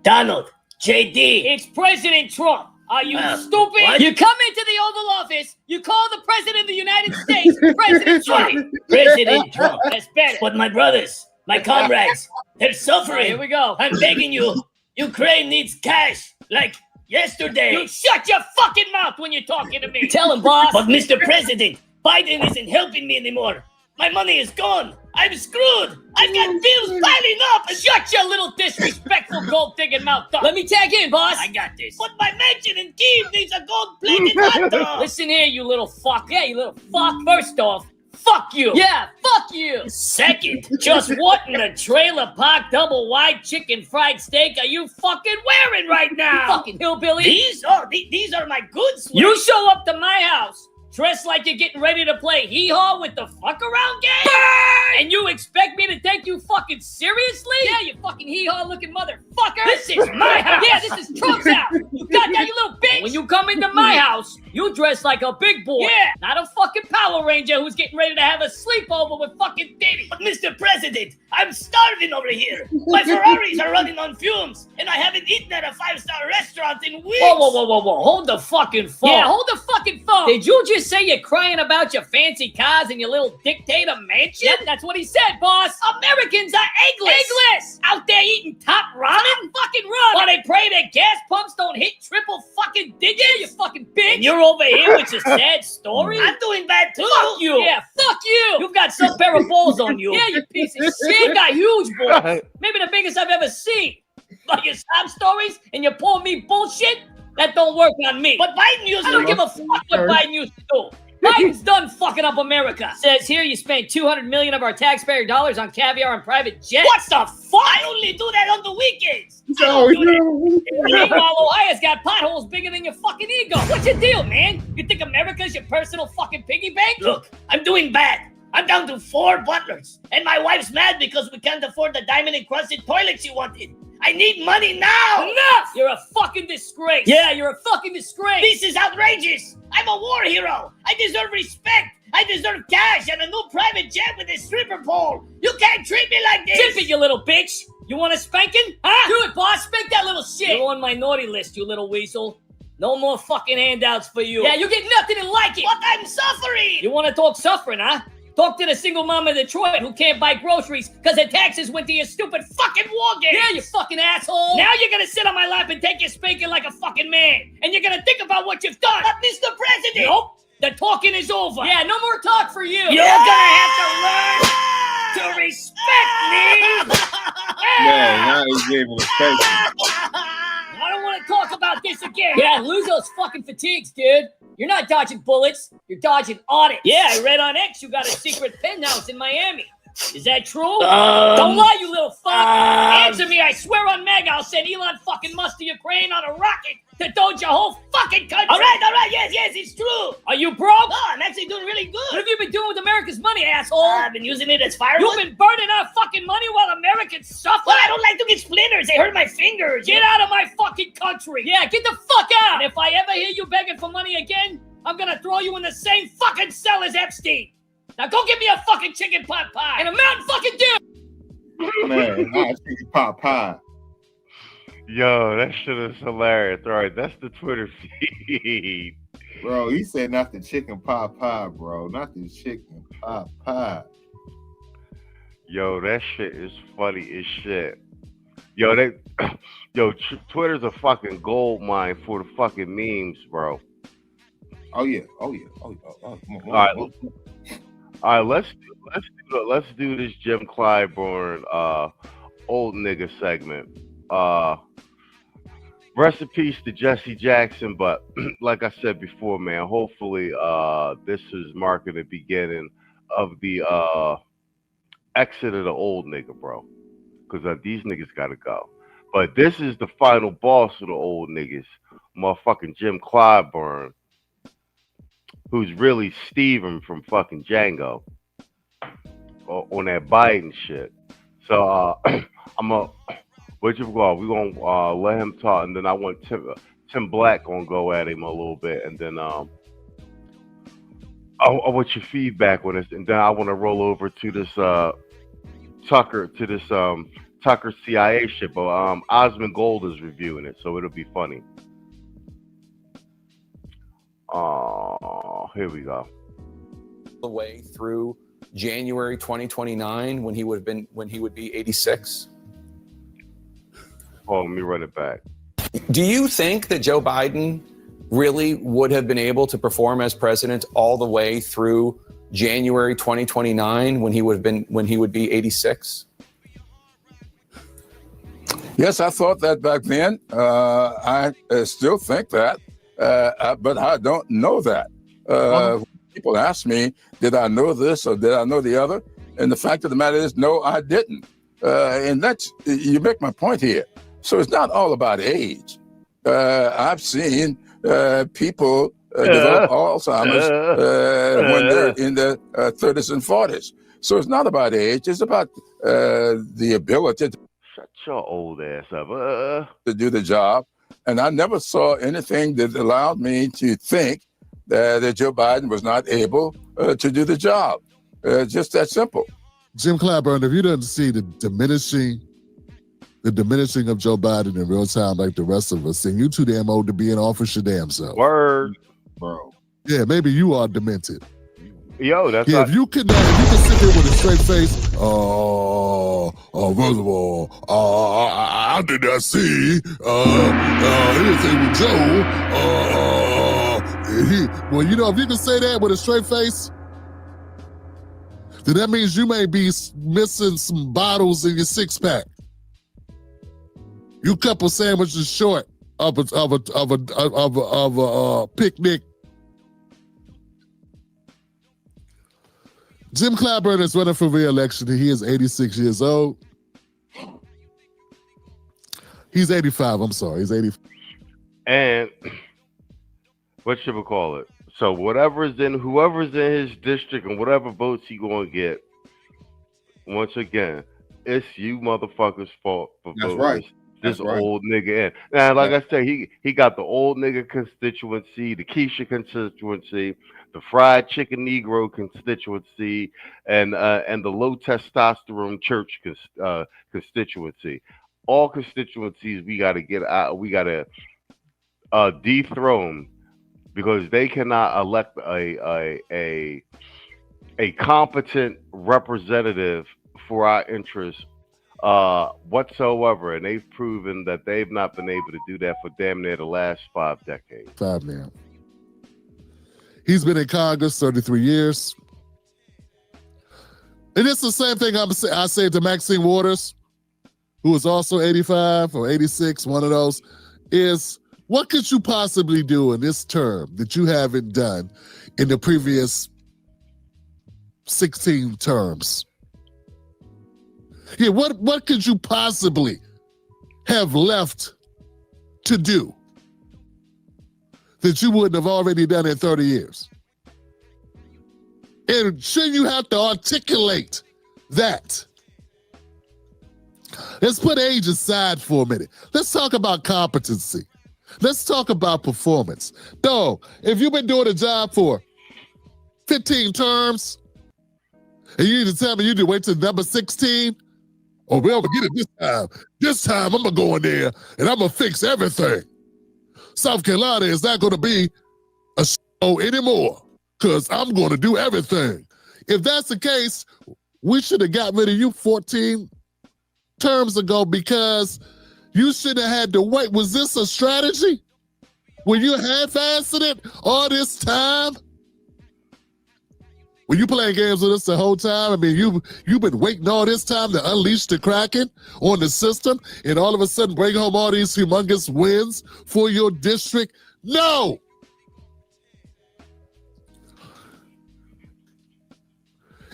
Donald, JD. It's President Trump. Are you stupid? What? You come into the Oval Office, you call the President of the United States President Trump. President Trump. That's better. But my brothers, my comrades, they're suffering. Here we go. I'm begging you. Ukraine needs cash. Like yesterday. You shut your fucking mouth when you're talking to me. Tell him, boss. But Mr. President, Biden isn't helping me anymore. My money is gone. I'm screwed. I've got bills piling up. Shut your little disrespectful gold-digging mouth up. Let me tag in, boss. I got this. But my mansion in Kiev needs a gold-plated hot dog. Listen here, you little fuck. Yeah, you little fuck. First off, fuck you. Yeah, fuck you. Second, just what in the trailer park double wide chicken fried steak are you fucking wearing right now? You fucking hillbilly. These are my goods. You show up to my house dressed like you're getting ready to play hee-haw with the fuck-around game? Burn! And you expect me to take you fucking seriously? Yeah, you fucking hee-haw looking motherfucker. This is my house. Yeah, this is Trump's house. You got that, you little bitch? When you come into my house, you dress like a big boy. Yeah, not a fucking Power Ranger who's getting ready to have a sleepover with fucking Diddy. But Mr. President, I'm starving over here. My Ferraris are running on fumes, and I haven't eaten at a 5-star restaurant in weeks. Whoa. Hold the fucking phone. Yeah, hold the fucking phone. Did you just say you're crying about your fancy cars and your little dictator mansion? Yep, that's what he said, boss. Americans are eggless. Out there eating top ramen? Fucking ramen. While they pray their gas pumps don't hit triple fucking digits? Yeah, you fucking bitch. And you're over here with your sad story? I'm doing bad too. Fuck you. Yeah, fuck you. You've got some pair of balls on you. Yeah, you piece of shit. You got huge balls. Maybe the biggest I've ever seen. But your sob stories and your poor me bullshit, that don't work on me. But Biden used to. I don't give a fuck what Biden used to do. Biden's done fucking up America. Says here you spent $200 million of our taxpayer dollars on caviar and private jets. What the fuck? I only do that on the weekends. Meanwhile, Ohio's got potholes bigger than your fucking ego. What's your deal, man? You think America's your personal fucking piggy bank? Look, I'm doing bad. I'm down to 4 butlers. And my wife's mad because we can't afford the diamond-encrusted toilet she wanted. I need money now! Enough! You're a fucking disgrace. Yeah, you're a fucking disgrace. This is outrageous. I'm a war hero. I deserve respect. I deserve cash and a new private jet with a stripper pole. You can't treat me like this. Zip it, you little bitch. You want a spanking? Huh? Do it, boss. Spank that little shit. You're on my naughty list, you little weasel. No more fucking handouts for you. Yeah, you get nothing and like it. But I'm suffering. You want to talk suffering, huh? Talk to the single mom in Detroit who can't buy groceries because her taxes went to your stupid fucking war games. Yeah, you fucking asshole. Now you're gonna sit on my lap and take your spanking like a fucking man. And you're gonna think about what you've done. But Mr. President. Nope. The talking is over. Yeah, no more talk for you. You're gonna have to learn to respect me. Man, now he's able to respect me. I don't want to talk about this again. Yeah, lose those fucking fatigues, dude. You're not dodging bullets. You're dodging audits. Yeah, I read on X you got a secret penthouse in Miami. Is that true? Don't lie, you little fuck. Answer me. I swear on Meg I'll send Elon fucking Musk to Ukraine on a rocket to dodge your whole fucking country. All right. Yes, it's true. Are you broke? Oh, I'm actually doing really good. What have you been doing with America's money, asshole? I've been using it as firewood. You've been burning our fucking money while Americans suffer. Well, I don't like to get splinters. They hurt my fingers. Get out of my fucking country. Yeah, get the fuck out. And if I ever hear you begging for money again, I'm gonna throw you in the same fucking cell as Epstein. Now go get me a fucking chicken pot pie and a Mountain fucking Dew. Man, not chicken pot pie. Yo, that shit is hilarious. All right, that's the Twitter feed. Bro, he said not the chicken pot pie, bro. Not the chicken pot pie. Yo, that shit is funny as shit. Yo, Twitter's a fucking gold mine for the fucking memes, bro. Oh yeah. All right, let's do this Jim Clyburn old nigga segment. Rest in peace to Jesse Jackson, but like I said before, man, hopefully this is marking the beginning of the exit of the old nigga, bro. Because these niggas gotta go. But this is the final boss of the old niggas, motherfucking Jim Clyburn, who's really Steven from fucking Django on that Biden shit. So we're gonna let him talk, and then I want Tim Black gonna go at him a little bit, and then I want your feedback on this, and then I want to roll over to this Tucker CIA shit, but Osmond Gold is reviewing it, so it'll be funny. Here we go. The way through January 2029 when he would be 86. Oh, let me run it back. Do you think that Joe Biden really would have been able to perform as president all the way through January 2029 when he would be 86? Yes, I thought that back then. I still think that, but I don't know that. People ask me, did I know this or did I know the other? And the fact of the matter is, no, I didn't. And you make my point here. So it's not all about age. I've seen people develop Alzheimer's when they're in their 30s and 40s. So it's not about age. It's about the ability to shut your old ass up. To do the job. And I never saw anything that allowed me to think that Joe Biden was not able to do the job. Just that simple. Jim Clyburn, if you don't see the diminishing of Joe Biden in real time like the rest of us, then you too damn old to be in office your damn self. Word. Bro. Yeah, maybe you are demented. Yo, that's if you can sit there with a straight face, first of all, I did not see anything with Joe. Well, you know, if you can say that with a straight face, then that means you may be missing some bottles in your six-pack. You couple sandwiches short of a picnic. Jim Clyburn is running for re-election. He is 86 years old. He's 85. I'm sorry. He's 85. And what should we call it? So whoever's in his district and whatever votes he gonna get, once again, it's you motherfuckers' fault for voting right. this old nigga in. Now, like I said, he got the old nigga constituency, the 𝐾𝐒 constituency, the fried chicken Negro constituency, and the low testosterone church constituency. All constituencies we got to get out. We got to dethrone, because they cannot elect a competent representative for our interests whatsoever, and they've proven that they've not been able to do that for damn near the last 5 decades. 5 now. He's been in Congress 33 years. And it's the same thing I say to Maxine Waters, who is also 85 or 86, one of those, is what could you possibly do in this term that you haven't done in the previous 16 terms? Yeah, what could you possibly have left to do that you wouldn't have already done in 30 years? And shouldn't you have to articulate that? Let's put age aside for a minute. Let's talk about competency. Let's talk about performance. Dog, if you've been doing a job for 15 terms, and you need to tell me you need to wait till number 16, oh, we'll get it this time. This time I'm going to go in there and I'm going to fix everything. South Carolina is not going to be a show anymore because I'm going to do everything. If that's the case, we should have got rid of you 14 terms ago because you should have had to wait. Was this a strategy? Were you half-assing it all this time? Were you playing games with us the whole time? I mean, you've been waiting all this time to unleash the Kraken on the system and all of a sudden bring home all these humongous wins for your district? No!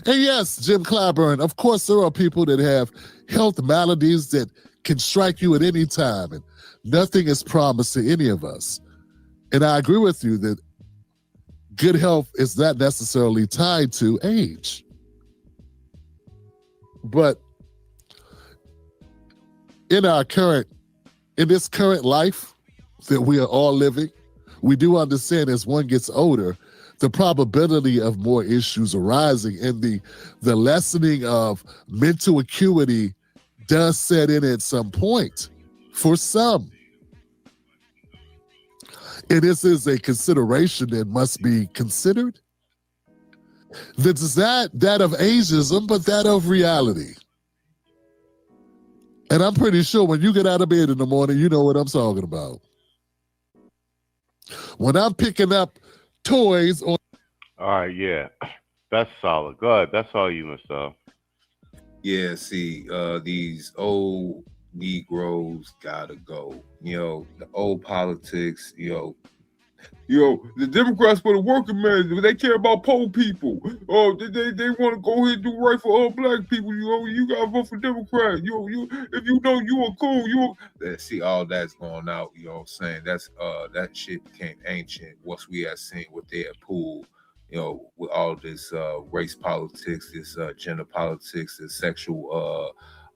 And yes, Jim Clyburn, of course there are people that have health maladies that can strike you at any time, and nothing is promised to any of us. And I agree with you that good health is not necessarily tied to age. But in this current life that we are all living, we do understand as one gets older, the probability of more issues arising and the lessening of mental acuity does set in at some point for some. And this is a consideration that must be considered. That's not that of ageism, but that of reality. And I'm pretty sure when you get out of bed in the morning, you know what I'm talking about. When I'm picking up toys on... All right, yeah. That's solid. Go ahead. That's all you, Mr. Yeah, see, these old Negroes gotta go. You know, the old politics, the Democrats for the working man, they care about poor people. Oh, they want to go ahead and do right for all black people. You gotta vote for Democrat. If you know you are cool, see all that's going out, you know what I'm saying? That's that shit became ancient once we had seen what they had pulled, with all this race politics, this gender politics, this sexual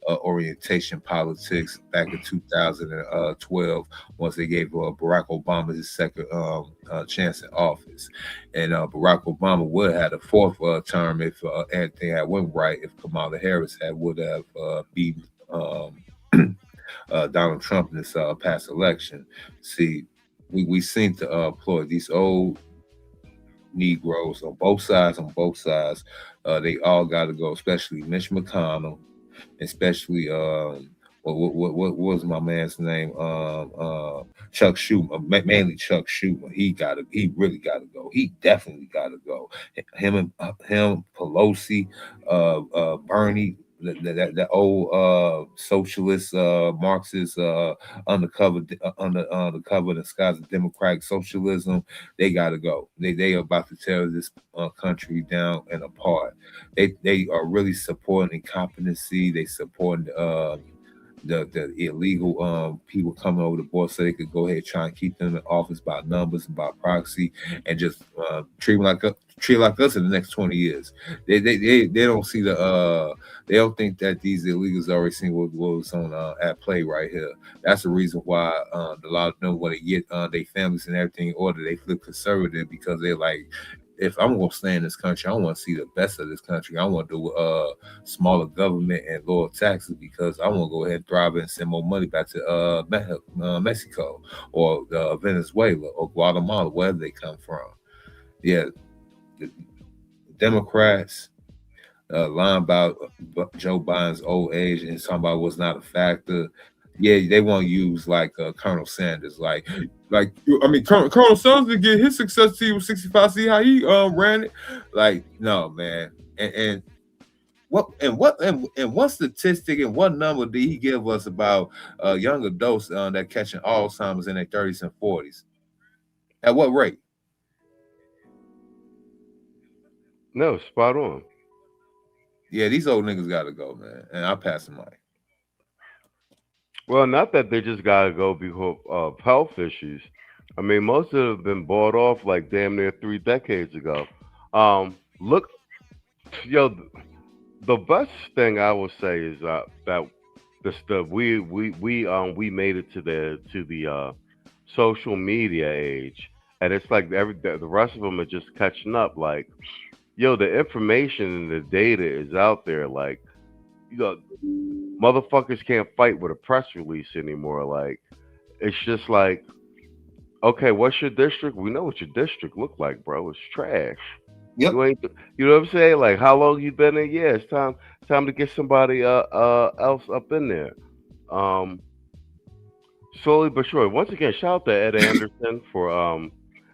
orientation politics back in 2012, once they gave Barack Obama his second chance in office. And Barack Obama would have had a fourth term if everything had went right, if Kamala Harris would have beaten Donald Trump in this past election. See, we seem to employ these old Negroes on both sides. They all got to go, especially Mitch McConnell, especially what was my man's name? Chuck Schumer, mainly Chuck Schumer. He really gotta go. He definitely gotta go. Him, Pelosi, Bernie, that old socialist, Marxist, undercover disguise of democratic socialism. They gotta go. They are about to tear this country down and apart. They are really supporting incompetency. They supporting the illegal people coming over the board so they could go ahead and try and keep them in office by numbers and by proxy, and just treat like us in the next 20 years. They don't see they don't think that these illegals already seen what was on at play right here. That's the reason why a lot of them, when they get their families and everything in order, they flip conservative, because they're like, if I'm going to stay in this country, I want to see the best of this country. I want to do smaller government and lower taxes, because I want to go ahead and thrive and send more money back to Mexico or Venezuela or Guatemala, wherever they come from. Yeah, the Democrats lying about Joe Biden's old age and talking about what's not a factor. Yeah, they want to use like Colonel Sanders, Colonel Sanders to get his success till he was 65. See how he ran it? Like, no, man. And what statistic and what number did he give us about young adults that catching Alzheimer's in their 30s and 40s? At what rate? No, spot on. Yeah, these old niggas gotta go, man. And I'll pass the mic. Well, not that they just gotta go because of health issues. I mean, most of them have been bought off like damn near 3 decades ago. Look, the best thing I will say is that we made it to the social media age, and it's like the rest of them are just catching up. Like, the information and the data is out there. Like, motherfuckers can't fight with a press release anymore. Like, it's just like, okay, what's your district? We know what your district look like, bro. It's trash. Yep. You know what I'm saying? Like, how long you been in? Yeah, it's time to get somebody else up in there. Slowly but surely. Once again, shout out to Ed Anderson for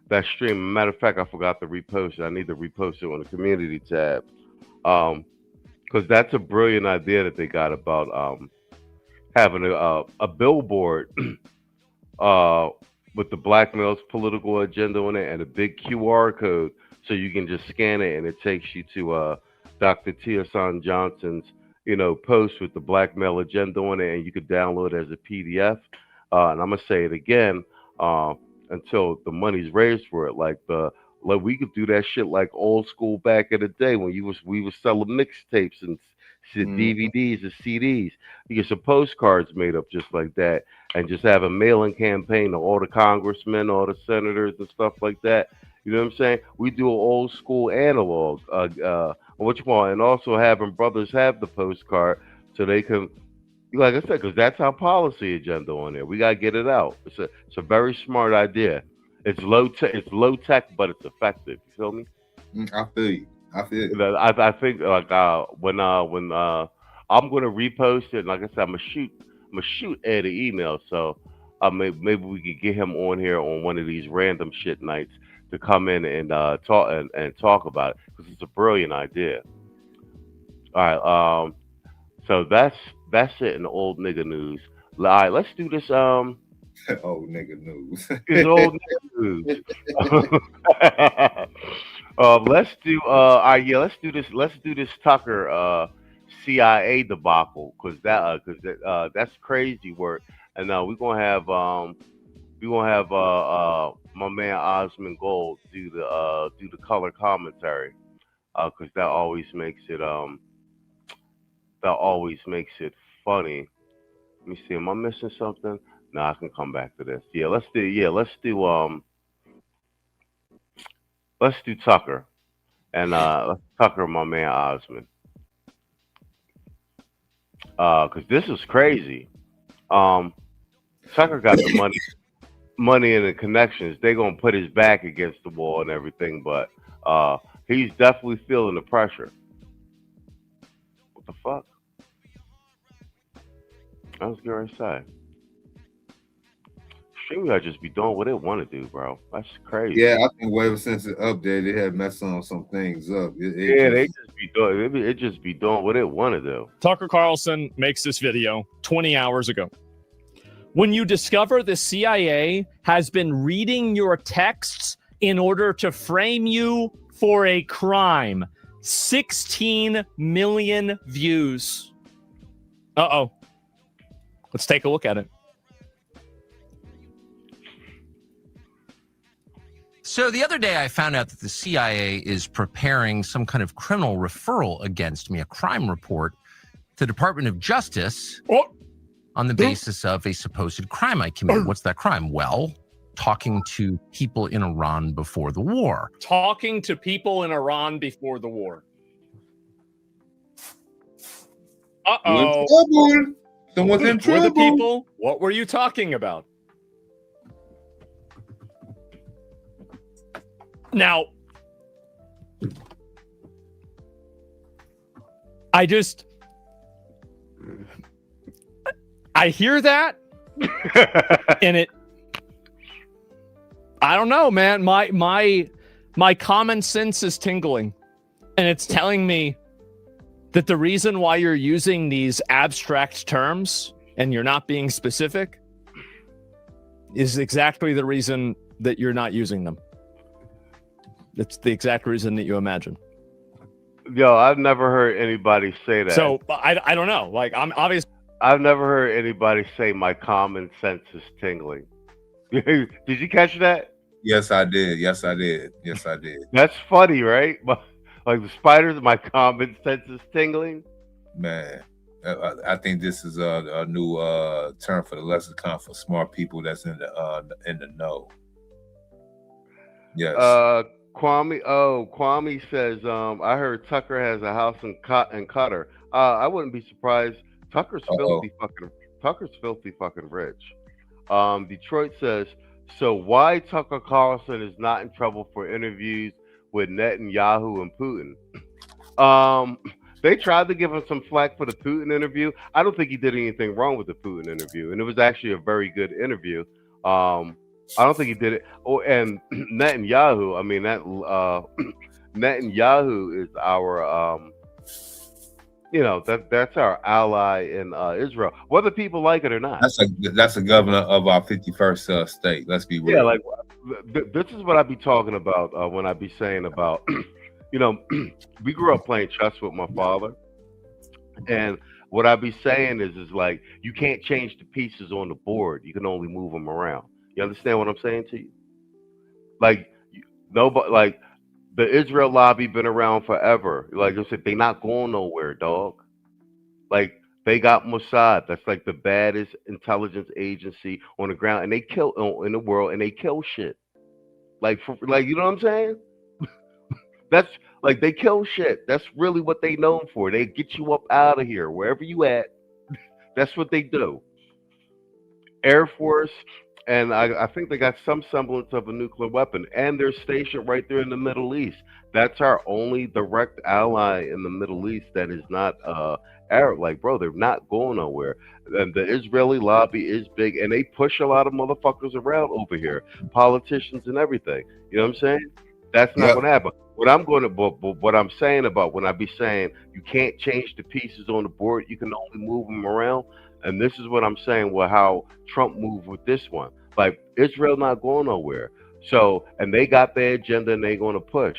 that stream. Matter of fact, I forgot to repost it. I need to repost it on the community tab. Because that's a brilliant idea that they got about having a billboard with the black male's political agenda on it and a big QR code, so you can just scan it and it takes you to Dr. Tia Johnson's post with the black male agenda on it, and you could download it as a PDF. And I'm gonna say it again until the money's raised for it. Like we could do that shit like old school back in the day when we was selling mixtapes and DVDs and CDs. You get some postcards made up just like that, and just have a mailing campaign to all the congressmen, all the senators, and stuff like that. You know what I'm saying? We do an old school analog, and also having brothers have the postcard so they can, like I said, because that's our policy agenda on there. We gotta get it out. It's a very smart idea. It's low tech, but it's effective. You feel me? I feel you. I think like when I'm gonna repost it, and like I said, I'm gonna shoot Ed an email, so maybe we could get him on here on one of these random shit nights to come in and talk about it, because it's a brilliant idea. All right, so that's it in the old nigga news. All right, let's do this. Old nigga news. It's old nigga news. Let's do. Let's do this. Let's do this Tucker CIA debacle, because that's crazy work. And we're gonna have my man Osmond Gold do the color commentary, because that always makes it funny. Let me see. Am I missing something? No, I can come back to this. Let's do Tucker, and let's Tucker my man Osmond, because this is crazy. Tucker got the money and the connections. They're gonna put his back against the wall and everything, but he's definitely feeling the pressure. What the fuck? I was gonna say, StreamYard just be doing what they want to do, bro. That's crazy. Yeah, I think ever since it updated, they had messed on some things up. They just be doing what they want to do. Tucker Carlson makes this video 20 hours ago. When you discover the CIA has been reading your texts in order to frame you for a crime. 16 million views. Uh-oh. Let's take a look at it. So the other day I found out that the CIA is preparing some kind of criminal referral against me, a crime report to the Department of Justice on the basis of a supposed crime I committed. What's that crime? Well, talking to people in Iran before the war. Talking to people in Iran before the war. Uh-oh. Someone's in trouble. Were the people? What were you talking about? Now, I hear that, and I don't know, man. My common sense is tingling, and it's telling me that the reason why you're using these abstract terms and you're not being specific is exactly the reason that you're not using them. It's the exact reason that you imagine. Yo, I've never heard anybody say that. So I don't know. Like, I'm obvious. I've never heard anybody say my common sense is tingling. Did you catch that? Yes, I did. That's funny, right? Like the spiders, my common sense is tingling. Man, I think this is a new term for the lexicon for smart people that's in the know. Yes. Kwame says, I heard Tucker has a house in Qatar. I wouldn't be surprised. Tucker's filthy fucking rich. Detroit says, so why Tucker Carlson is not in trouble for interviews with Netanyahu and Putin? They tried to give him some flack for the Putin interview. I don't think he did anything wrong with the Putin interview, and it was actually a very good interview. I don't think he did it. Oh, and Netanyahu, I mean, that Netanyahu is our, that's our ally in Israel, whether people like it or not. That's a governor of our 51st state. Let's be real. Yeah, like this is what I be talking about when I be saying about, we grew up playing chess with my father, and what I be saying is like, you can't change the pieces on the board. You can only move them around. You understand what I'm saying to you? Like, nobody, like the Israel lobby been around forever. Like I said, they not going nowhere, dog. Like, they got Mossad. That's like the baddest intelligence agency on the ground, and they kill in the world, and they kill shit. Like, you know what I'm saying? That's like, they kill shit. That's really what they known for. They get you up out of here, wherever you at. That's what they do. Air Force, And I think they got some semblance of a nuclear weapon, and they're stationed right there in the Middle East. That's our only direct ally in the Middle East that is not Arab. Like, bro, they're not going nowhere. And the Israeli lobby is big, and they push a lot of motherfuckers around over here, politicians and everything. You know what I'm saying? That's not going to happen. What I'm going to, what I'm saying about when I be saying you can't change the pieces on the board, you can only move them around. And this is what I'm saying with how Trump moved with this one. Like, Israel not going nowhere. So, and they got their agenda and they're going to push.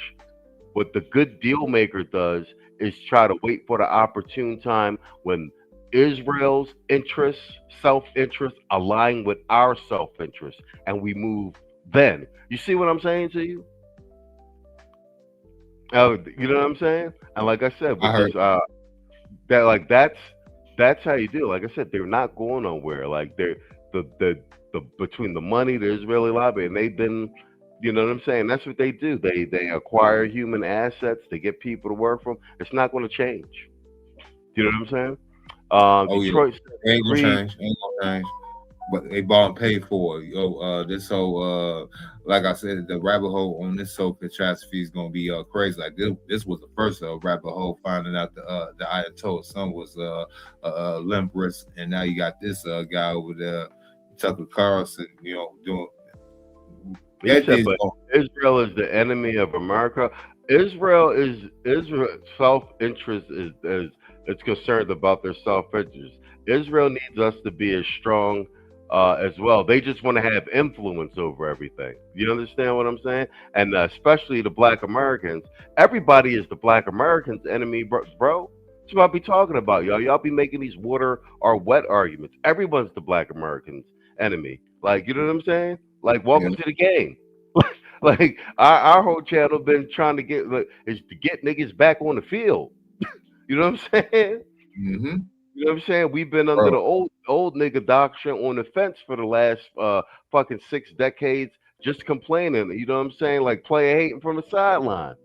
What the good deal maker does is try to wait for the opportune time when Israel's interests, self-interest align with our self-interest, and we move then. You see what I'm saying to you? You know what I'm saying? And like I said, because that's how you do. Like I said, they're not going nowhere. Like they're the between the money, the Israeli lobby, and they've been, you know what I'm saying? That's what they do. They acquire human assets. They get people to work for them. It's not going to change. You know what I'm saying? Detroit ain't gonna change. Ain't gonna change. But they bought and paid for it. This whole like I said, the rabbit hole on this whole catastrophe is gonna be crazy. Like this was the first rabbit hole, finding out the Ayatollah's son was limbrous, and now you got this guy over there, Tucker Carlson, doing. Israel is the enemy of America. Israel self-interest is it's concerned about their self-interest. Israel needs us to be as strong as well. They just want to have influence over everything. You understand what I'm saying? And especially the Black Americans. Everybody is the Black Americans' enemy, bro. That's what I be talking about, y'all. Y'all be making these water or wet arguments. Everyone's the Black Americans' enemy. Like, you know what I'm saying? Like, welcome to the game. Like, our whole channel been trying to get niggas back on the field. You know what I'm saying? Mm-hmm. You know what I'm saying? We've been under the old nigga doctrine on the fence for the last fucking 6 decades, just complaining. You know what I'm saying? Like player hating from the sideline,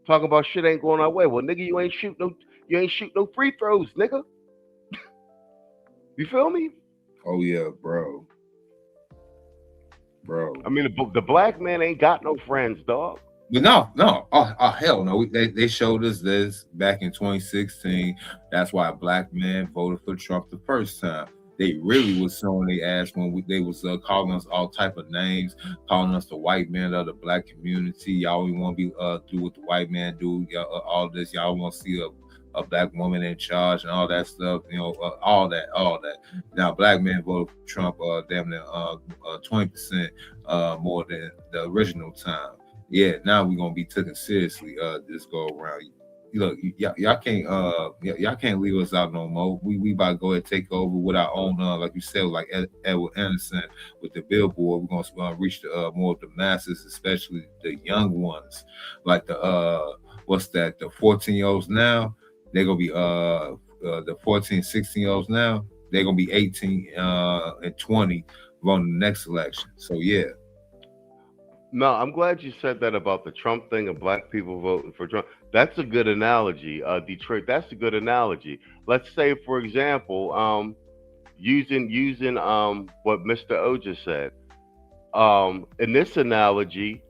talking about shit ain't going our way. Well, nigga, you ain't shoot no free throws, nigga. You feel me? Oh yeah, bro. I mean, the black man ain't got no friends, dog. But no. Oh hell no. They showed us this back in 2016. That's why black men voted for Trump the first time. They really was showing their ass when they was calling us all type of names, calling us the white man of the black community. Y'all want to be do what the white man do. All this. Y'all want to see a black woman in charge and all that stuff. All that. Now black men voted for Trump damn near 20% more than the original time. Yeah, now we're gonna be taken seriously. This go around. Look, y'all can't leave us out no more. We about to go ahead and take over with our own, like you said, like Edward Anderson with the billboard. We're gonna reach the more of the masses, especially the young ones. Like the 14-year-olds now. They're gonna be the 14, 16-year-olds now. They're gonna be 18 and 20 on the next election. So yeah. No, I'm glad you said that about the Trump thing and black people voting for Trump. That's a good analogy, Detroit. That's a good analogy. Let's say, for example, using what Mr. O just said. In this analogy,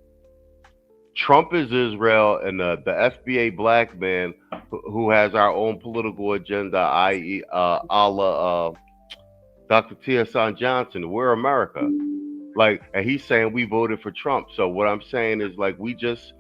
Trump is Israel, and the FBA black man who has our own political agenda, i.e., a la Dr. T.S. Johnson. We're America. Like, and he's saying we voted for Trump. So what I'm saying is, like, we just,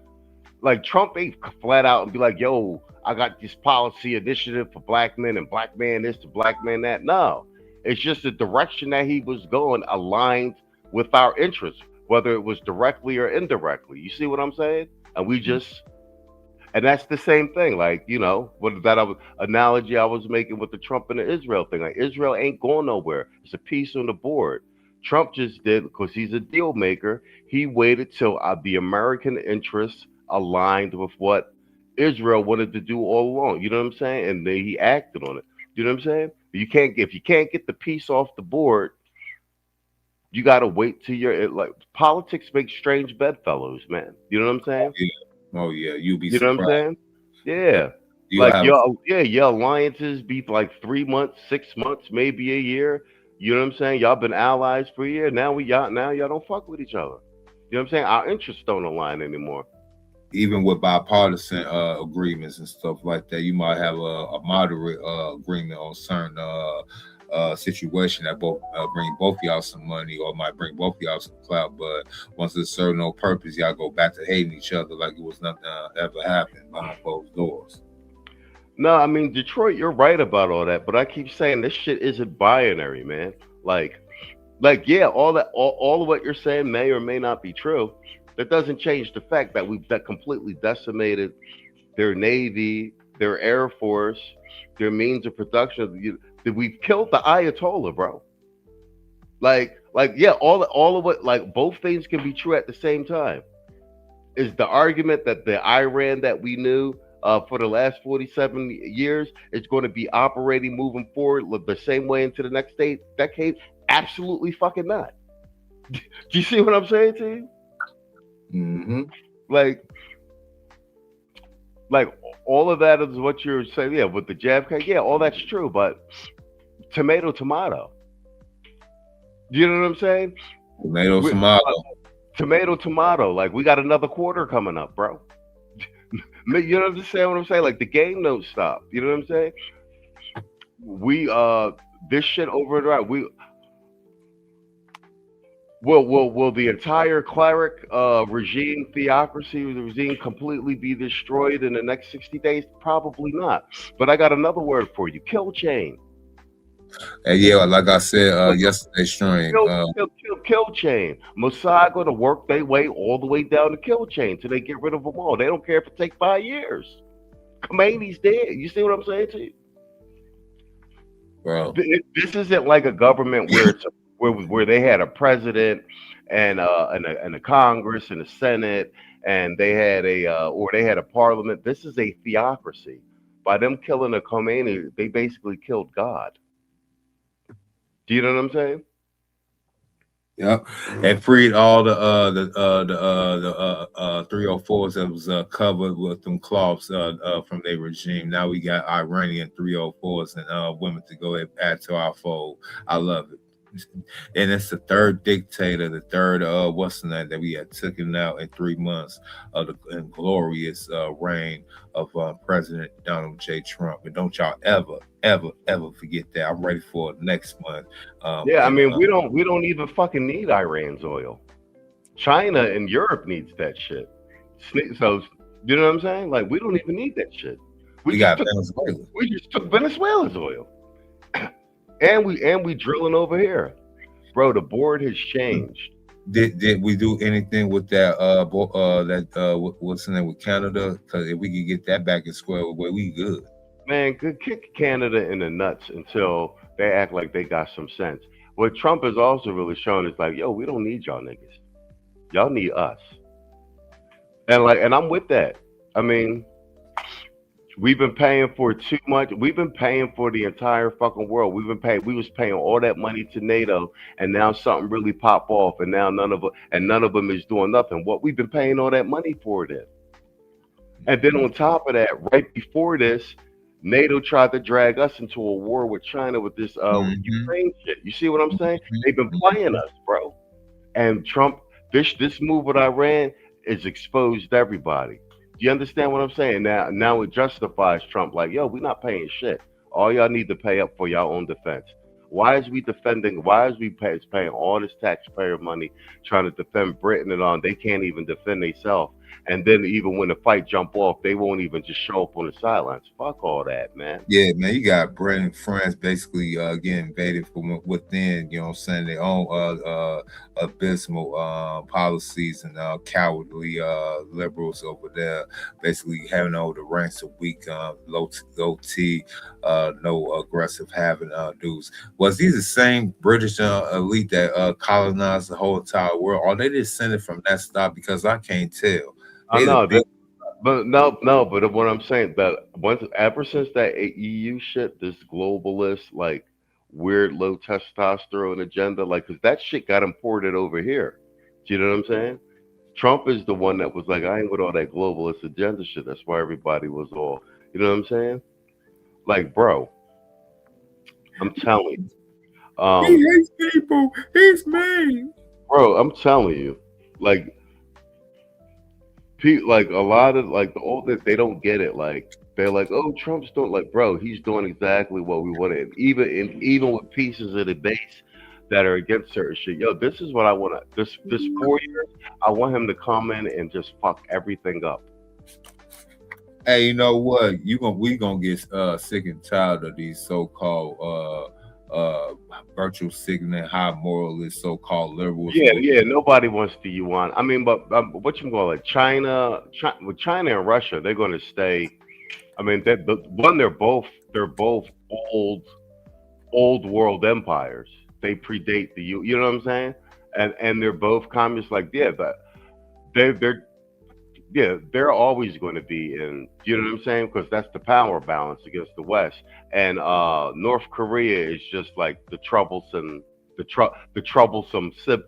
like, Trump ain't flat out and be like, yo, I got this policy initiative for black men and black man this to black man that. No, it's just the direction that he was going aligned with our interests, whether it was directly or indirectly. You see what I'm saying? And we just, and that's the same thing. Like, what that analogy I was making with the Trump and the Israel thing. Like, Israel ain't going nowhere. It's a piece on the board. Trump just did, because he's a deal maker, he waited till the American interests aligned with what Israel wanted to do all along. You know what I'm saying? And then he acted on it. You know what I'm saying? If you can't get the piece off the board, you got to wait till like politics makes strange bedfellows, man. You know what I'm saying? Oh yeah, you'll be. You know what I'm saying? Yeah. Like your alliances be like 3 months, 6 months, maybe a year. You know what I'm saying? Y'all been allies for a year. Now y'all don't fuck with each other. You know what I'm saying? Our interests don't align anymore. Even with bipartisan agreements and stuff like that, you might have a moderate agreement on certain situation that both bring both y'all some money or might bring both y'all some clout. But once it's served no purpose, y'all go back to hating each other like it was nothing ever happened behind closed doors. No, I mean, Detroit, you're right about all that, but I keep saying this shit isn't binary, man. Like yeah, all of what you're saying may or may not be true. That doesn't change the fact that we've completely decimated their Navy, their Air Force, their means of production. We've killed the Ayatollah, bro. Like, yeah, all of what, like, both things can be true at the same time. Is the argument that the Iran that we knew for the last 47 years is going to be operating moving forward the same way into the next decade? Absolutely fucking not. Do you see what I'm saying to you? Mm-hmm. Like all of that is what you're saying. Yeah, with the 𝐔𝐷, yeah, all that's true, but tomato. You know what I'm saying? Tomato. Like, we got another quarter coming up, bro. You understand what I'm saying? Like, the game don't stop. You know what I'm saying? We this shit over and around. Will the entire cleric regime, theocracy regime completely be destroyed in the next 60 days? Probably not. But I got another word for you: kill chain. And yeah, like I said yesterday's stream, kill chain. Mossad going to work their way all the way down the kill chain till they get rid of them all. They don't care if it takes 5 years. Khomeini's dead. You see what I'm saying to you? Bro, this isn't like a government where it's where they had a president and a Congress and a Senate, and they had a parliament. This is a theocracy. By them killing a Khomeini, they basically killed God. Do you know what I'm saying? Yep, and freed all the 304s that was covered with them cloths from their regime. Now we got Iranian 304s and women to go add to our fold. I love it. And it's the third dictator, the third what's the name that we had taken out in 3 months of the inglorious reign of President Donald J. Trump. And don't y'all ever forget that. I'm ready for it next month. Yeah, I mean, we don't even fucking need Iran's oil. China and Europe needs that shit. So you know what I'm saying? Like, we don't even need that shit. We just took Venezuela's oil. And we drilling over here, bro. The board has changed. Did we do anything with that? What's the name with Canada? Because if we could get that back in square away, we good. Man, could kick Canada in the nuts until they act like they got some sense. What Trump has also really shown is like, yo, we don't need y'all niggas. Y'all need us. And I'm with that. I mean, we've been paying for too much. We've been paying for the entire fucking world. We was paying all that money to NATO, and now something really pop off, and now none of them is doing nothing. What we've been paying all that money for then? And then on top of that, right before this, NATO tried to drag us into a war with China with this Ukraine shit. You see what I'm saying? They've been playing us, bro. And Trump, this move with Iran is exposed everybody. Do you understand what I'm saying? Now it justifies Trump like, yo, we're not paying shit. All y'all need to pay up for your own defense. Why is we paying all this taxpayer money trying to defend Britain and on? They can't even defend themselves. And then even when the fight jump off, they won't even just show up on the sidelines. Fuck all that, man. Yeah, man, you got Britain and France basically getting invaded from within, you know what I'm saying, their own abysmal policies and cowardly liberals over there, basically having all the ranks of weak, low T, no aggressive having dudes. Was these the same British elite that colonized the whole entire world? Or they just send it from that stop? Because I can't tell. I know, but what I'm saying, that ever since that EU shit, this globalist, like, weird low testosterone agenda, like, because that shit got imported over here. Do you know what I'm saying? Trump is the one that was like, I ain't with all that globalist agenda shit. That's why everybody was all, you know what I'm saying? Like, bro, I'm telling you, He hates people. He's mean. Bro, I'm telling you, like like a lot of like the older, they don't get it. Like they're like, oh, Trump's doing, like, bro, he's doing exactly what we wanted. Even with pieces of the base that are against certain shit. Yo, this is what I want to. This 4 years, I want him to come in and just fuck everything up. Hey, you know what? We gonna get sick and tired of these so-called virtue signaling high moralist so-called liberals. Yeah. Nobody wants the yuan. I mean, but what you call it? China with China and Russia, they're going to stay. I mean, they're both old world empires. They predate the you know what I'm saying? And they're both communists. Like, yeah, but they're always going to be in, you know what I'm saying? Because that's the power balance against the West. And North Korea is just like the troublesome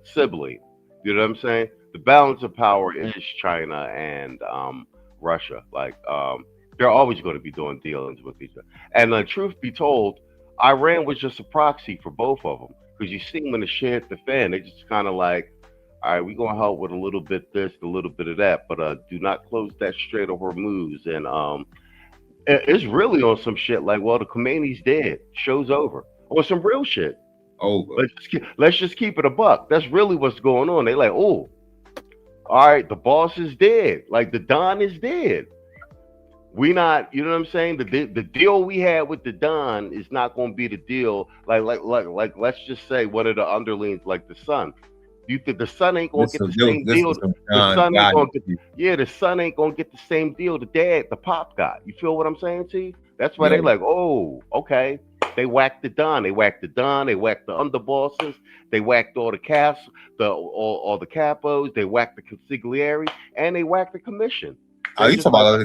sibling. You know what I'm saying? The balance of power is China and Russia. Like, they're always going to be doing dealings with each other. And truth be told, Iran was just a proxy for both of them. Because you see when the shit hit the fan, they just kind of like, all right, we're going to help with a little bit this, a little bit of that, but do not close that Strait of Hormuz. And it's really on some shit like, well, the Khomeini's dead. Show's over. Or some real shit. Over. Let's just keep it a buck. That's really what's going on. They like, oh, all right, the boss is dead. Like, the Don is dead. We not, you know what I'm saying? The deal we had with the Don is not going to be the deal. Like, let's just say one of the underlings, like the Sun. You think the Son ain't gonna get the same deal? The Son ain't gonna get the same deal the Pop got. You feel what I'm saying, T? That's why they like, oh, okay. They whacked the Don. They whacked the underbosses. They whacked all the caps, all the capos. They whacked the consigliere, and they whacked the commission. Oh, you talking about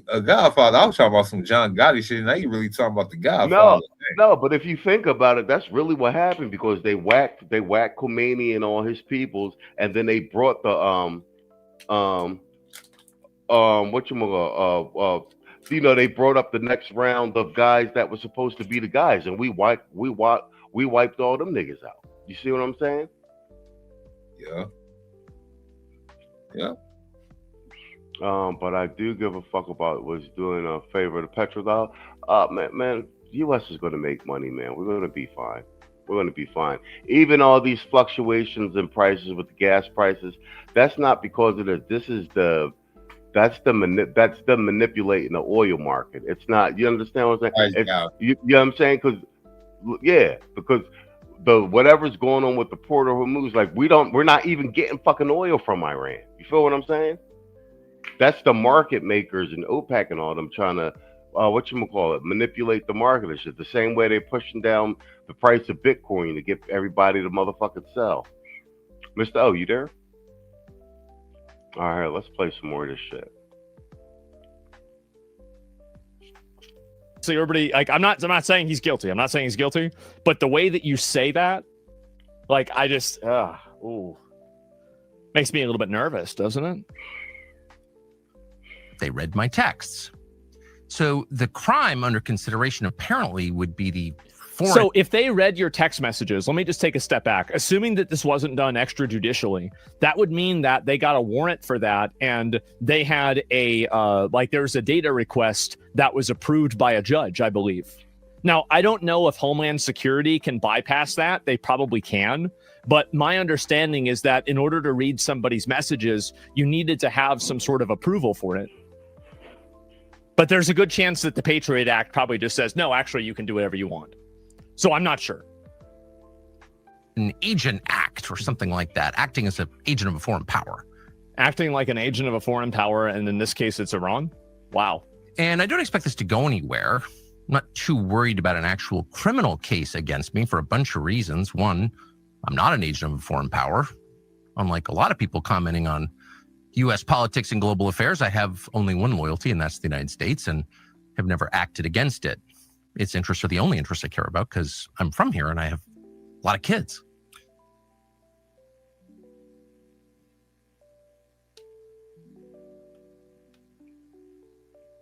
a Godfather? I was talking about some John Gotti shit. Now you really talking about the Godfather? No, but if you think about it, that's really what happened because they whacked Khomeini and all his peoples, and then they brought the they brought up the next round of guys that were supposed to be the guys, and we wiped all them niggas out. You see what I'm saying? Yeah. But I do give a fuck about what's doing a favor to petrodollar. Man, U.S. is going to make money, man. We're going to be fine. We're going to be fine. Even all these fluctuations in prices with the gas prices, that's not because of this. That's the manipulating the oil market. It's not. You understand what I'm saying? You know what I'm saying? Because the whatever's going on with the Port of Hormuz, like we're not even getting fucking oil from Iran. You feel what I'm saying? That's the market makers and OPEC and all them trying to, manipulate the market and shit. The same way they're pushing down the price of Bitcoin to get everybody to motherfucking sell. Mr. O, you there? All right, let's play some more of this shit. So everybody, like, I'm not saying he's guilty. I'm not saying he's guilty, but the way that you say that, like, I just, makes me a little bit nervous, doesn't it? They read my texts. So the crime under consideration apparently would be the foreign. So if they read your text messages, let me just take a step back. Assuming that this wasn't done extrajudicially, that would mean that they got a warrant for that, and they had there's a data request that was approved by a judge, I believe. Now, I don't know if Homeland Security can bypass that. They probably can. But my understanding is that in order to read somebody's messages, you needed to have some sort of approval for it. But there's a good chance that the Patriot Act probably just says, no, actually, you can do whatever you want. So I'm not sure. An agent act or something like that, acting as an agent of a foreign power. Acting like an agent of a foreign power, and in this case, it's Iran? Wow. And I don't expect this to go anywhere. I'm not too worried about an actual criminal case against me for a bunch of reasons. One, I'm not an agent of a foreign power. Unlike a lot of people commenting on U.S. politics and global affairs, I have only one loyalty, and that's the United States, and have never acted against it. Its interests are the only interests I care about because I'm from here and I have a lot of kids.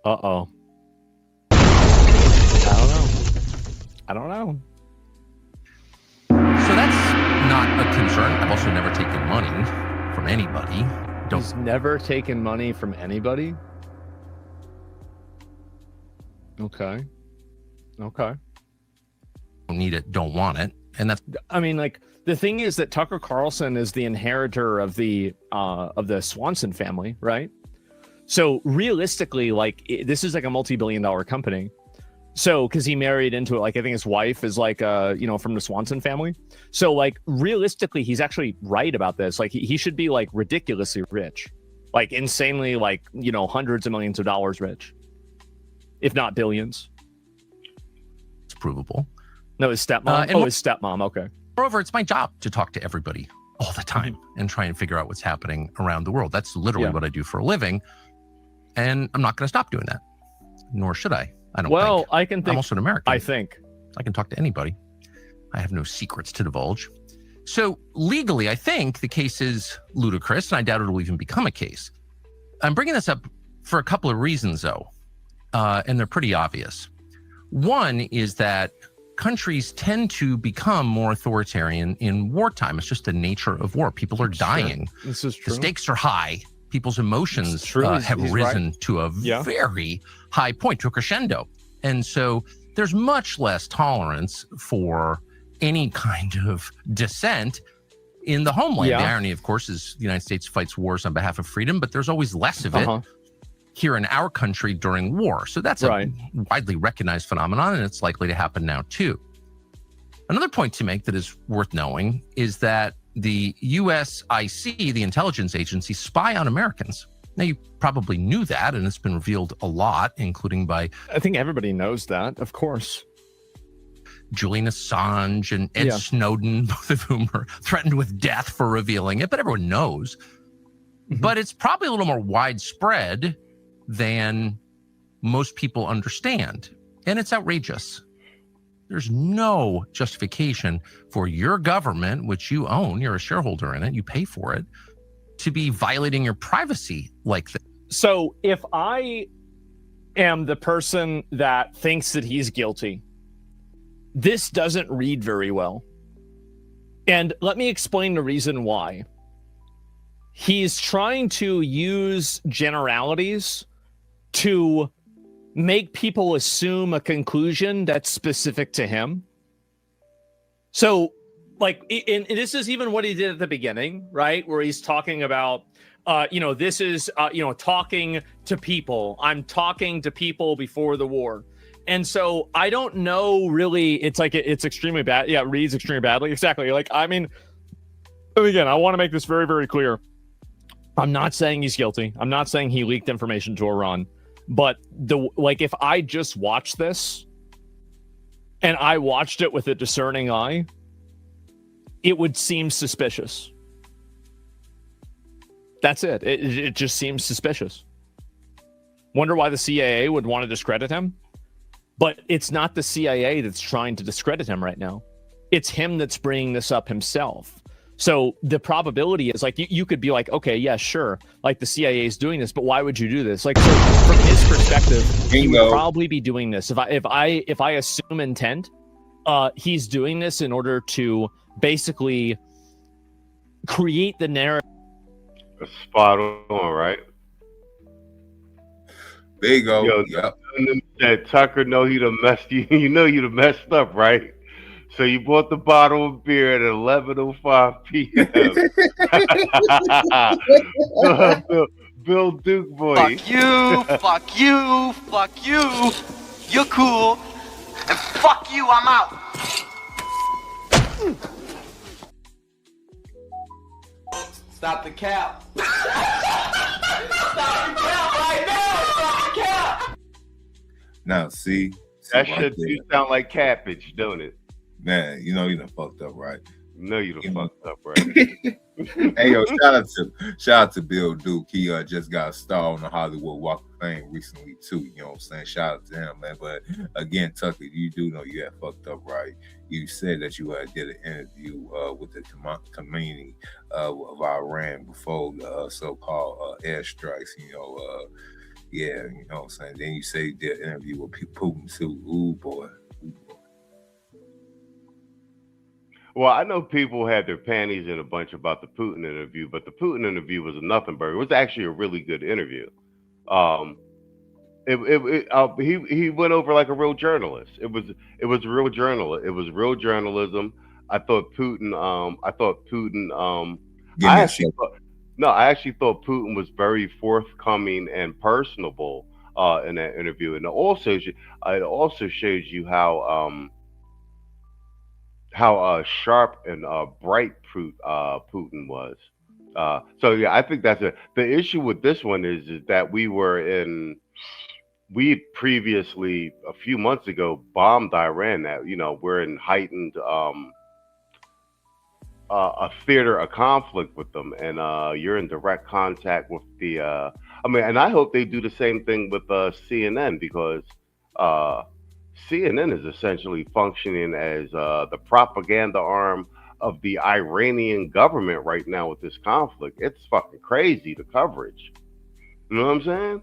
Uh-oh. I don't know. also never taken money from anybody. He's never taken money from anybody? Okay. Okay. Don't need it, don't want it. And that's, I mean, like, the thing is that Tucker Carlson is the inheritor of the Swanson family, right? So realistically, like, this is like a multi-billion-dollar company. So, because he married into it, like, I think his wife is like, from the Swanson family. So, like, realistically, he's actually right about this. Like, he should be like ridiculously rich, like insanely, like, hundreds of millions of dollars rich, if not billions. It's provable. No, his stepmom. His stepmom. Okay. Moreover, it's my job to talk to everybody all the time and try and figure out what's happening around the world. That's literally what I do for a living. And I'm not going to stop doing that, nor should I. I don't think. I can think. I'm also an American. I think. I can talk to anybody. I have no secrets to divulge. So legally, I think the case is ludicrous, and I doubt it'll even become a case. I'm bringing this up for a couple of reasons, though, and they're pretty obvious. One is that countries tend to become more authoritarian in wartime. It's just the nature of war. People are dying. This is true. The stakes are high. People's emotions have risen to a very high point, to a crescendo. And so there's much less tolerance for any kind of dissent in the homeland. The irony, of course, is the United States fights wars on behalf of freedom, but there's always less of it here in our country during war. So that's a widely recognized phenomenon, and it's likely to happen now too. Another point to make that is worth knowing is that the USIC, the intelligence agency, spy on Americans. Now, you probably knew that, and it's been revealed a lot, including by... I think everybody knows that, of course. Julian Assange and Ed Snowden, both of whom are threatened with death for revealing it, but everyone knows. But it's probably a little more widespread than most people understand, and it's outrageous. There's no justification for your government, which you own, you're a shareholder in it, you pay for it, to be violating your privacy like that. So if I am the person that thinks that he's guilty, this doesn't read very well. And let me explain the reason why. He's trying to use generalities to make people assume a conclusion that's specific to him. So, like, and this is even what he did at the beginning, right? Where he's talking about, this is, talking to people. I'm talking to people before the war. And so I don't know really, it's like, it's extremely bad. Yeah, it reads extremely badly. Exactly. Like, I mean, again, I want to make this very, very clear. I'm not saying he's guilty. I'm not saying he leaked information to Iran. But if I just watched this and I watched it with a discerning eye, it would seem suspicious. That's it. It just seems suspicious. Wonder why the CIA would want to discredit him? But it's not the CIA that's trying to discredit him right now. It's him that's bringing this up himself. So the probability is, like, you could be like, okay, yeah, sure, like the CIA is doing this, but why would you do this? Like, so from his perspective, he would probably be doing this. If I assume intent, he's doing this in order to basically create the narrative. Spot on, right? There you go. Yo, that Tucker know he done messed you. You know you done messed up, right? So you bought the bottle of beer at 11:05 p.m. Bill Duke boy. Fuck you, fuck you, fuck you. You're cool. And fuck you, I'm out. Stop the cap. Stop the cap right now. Stop the cap. Now, see that right shit do sound like cabbage, don't it? Man, you know you done fucked up, right? No, you done fucked up, right? Hey, yo, shout out to Bill Duke. He just got a star on the Hollywood Walk of Fame recently too. You know what I'm saying? Shout out to him, man. But again, Tucker, you do know you had fucked up, right? You said that you did an interview with the community of Iran before so-called airstrikes. Yeah, you know what I'm saying. Then you say you did an interview with Putin too. Ooh boy. Well, I know people had their panties in a bunch about the Putin interview, but the Putin interview was a nothing burger. It was actually a really good interview. He went over like a real journalist. It was real journalist. It was real journalism. I thought Putin. I actually thought Putin was very forthcoming and personable in that interview, and it also shows you how sharp and bright Putin was. So yeah, I think that's the issue with this one is that we previously a few months ago bombed Iran. That we're in heightened a theater of conflict with them, and you're in direct contact with the. And I hope they do the same thing with CNN, because CNN is essentially functioning as the propaganda arm of the Iranian government right now with this conflict. It's fucking crazy, the coverage. You know what I'm saying?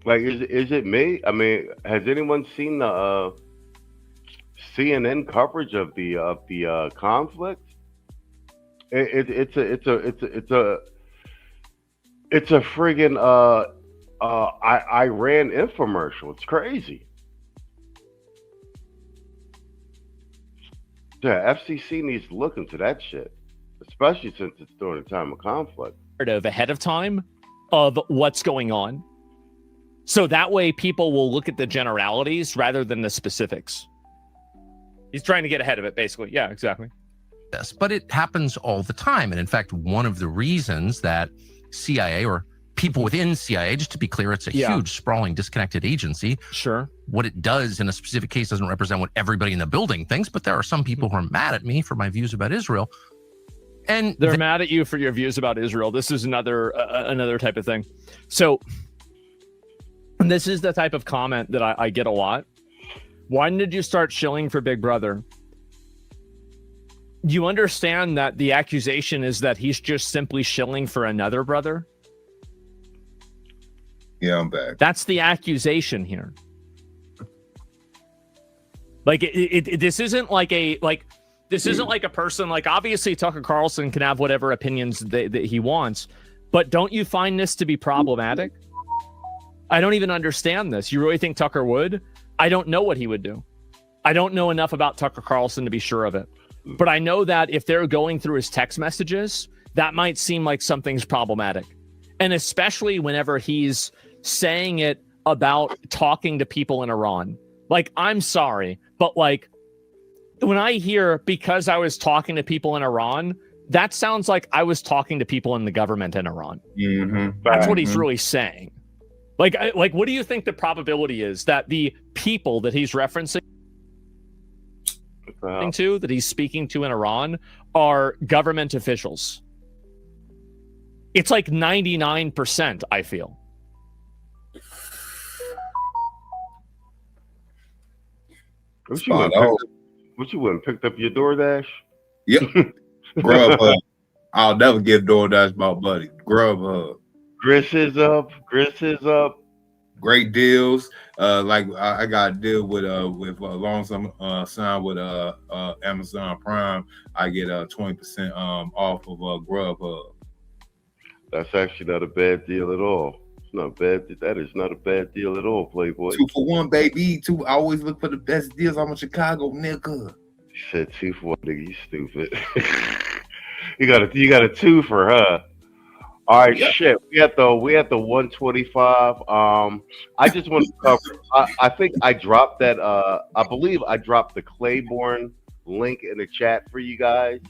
Like, is it me? I mean, has anyone seen the CNN coverage of the conflict? It's a friggin' Iran infomercial. It's crazy. Yeah, FCC needs to look into that shit, especially since it's during a time of conflict. Ahead of time of what's going on. So that way people will look at the generalities rather than the specifics. He's trying to get ahead of it, basically. Yeah, exactly. Yes, but it happens all the time. And in fact, one of the reasons that CIA or people within CIA, just to be clear, it's a huge, sprawling, disconnected agency. Sure. What it does in a specific case doesn't represent what everybody in the building thinks, but there are some people who are mad at me for my views about Israel. And they're mad at you for your views about Israel. This is another type of thing. So this is the type of comment that I get a lot. Why did you start shilling for Big Brother? You understand that the accusation is that he's just simply shilling for another brother? Yeah, I'm back. That's the accusation here. Like this isn't like a person, like, obviously Tucker Carlson can have whatever opinions that he wants, but don't you find this to be problematic? I don't even understand this. You really think Tucker would? I don't know what he would do. I don't know enough about Tucker Carlson to be sure of it. But I know that if they're going through his text messages, that might seem like something's problematic. And especially whenever he's saying it about talking to people in Iran. Like, I'm sorry, but like, when I hear because I was talking to people in Iran, that sounds like I was talking to people in the government in Iran. Mm-hmm. That's what he's really saying. Like, what do you think the probability is that the people that he's referencing to, that he's speaking to in Iran, are government officials? It's like 99%, I feel. What you went and picked up your DoorDash? Yep. Grubhub. I'll never give DoorDash my buddy. Grubhub. Grist is up. Great deals. Like I got a deal with alongside signed with Amazon Prime. I get 20% off of Grubhub. That's actually not a bad deal at all. It's not bad. That is not a bad deal at all, Playboy. 2 for 1, baby. I always look for the best deals. I'm a Chicago nigga. You said 2 for 1, nigga. You stupid. you got a 2 for her. All right, shit. We at the 125. I just want to cover. I think I dropped that. I believe I dropped the Claiborne link in the chat for you guys.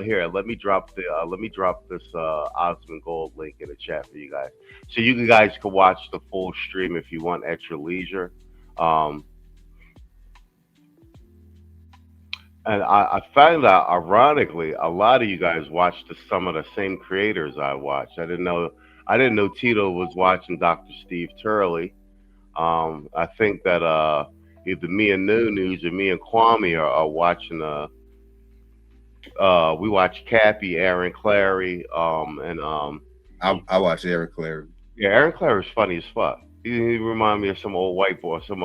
Here, let me drop this Osmond Gold link in the chat for you guys, so you guys can watch the full stream if you want at your leisure. And I found out, ironically, a lot of you guys watched some of the same creators I watched. I didn't know Tito was watching Dr. Steve Turley. I think that either me and News or me and Kwame are watching. We watch Cappy, Aaron Clary, and I watch Aaron Clary. Yeah, Aaron Clary is funny as fuck. He remind me of some old white boy, some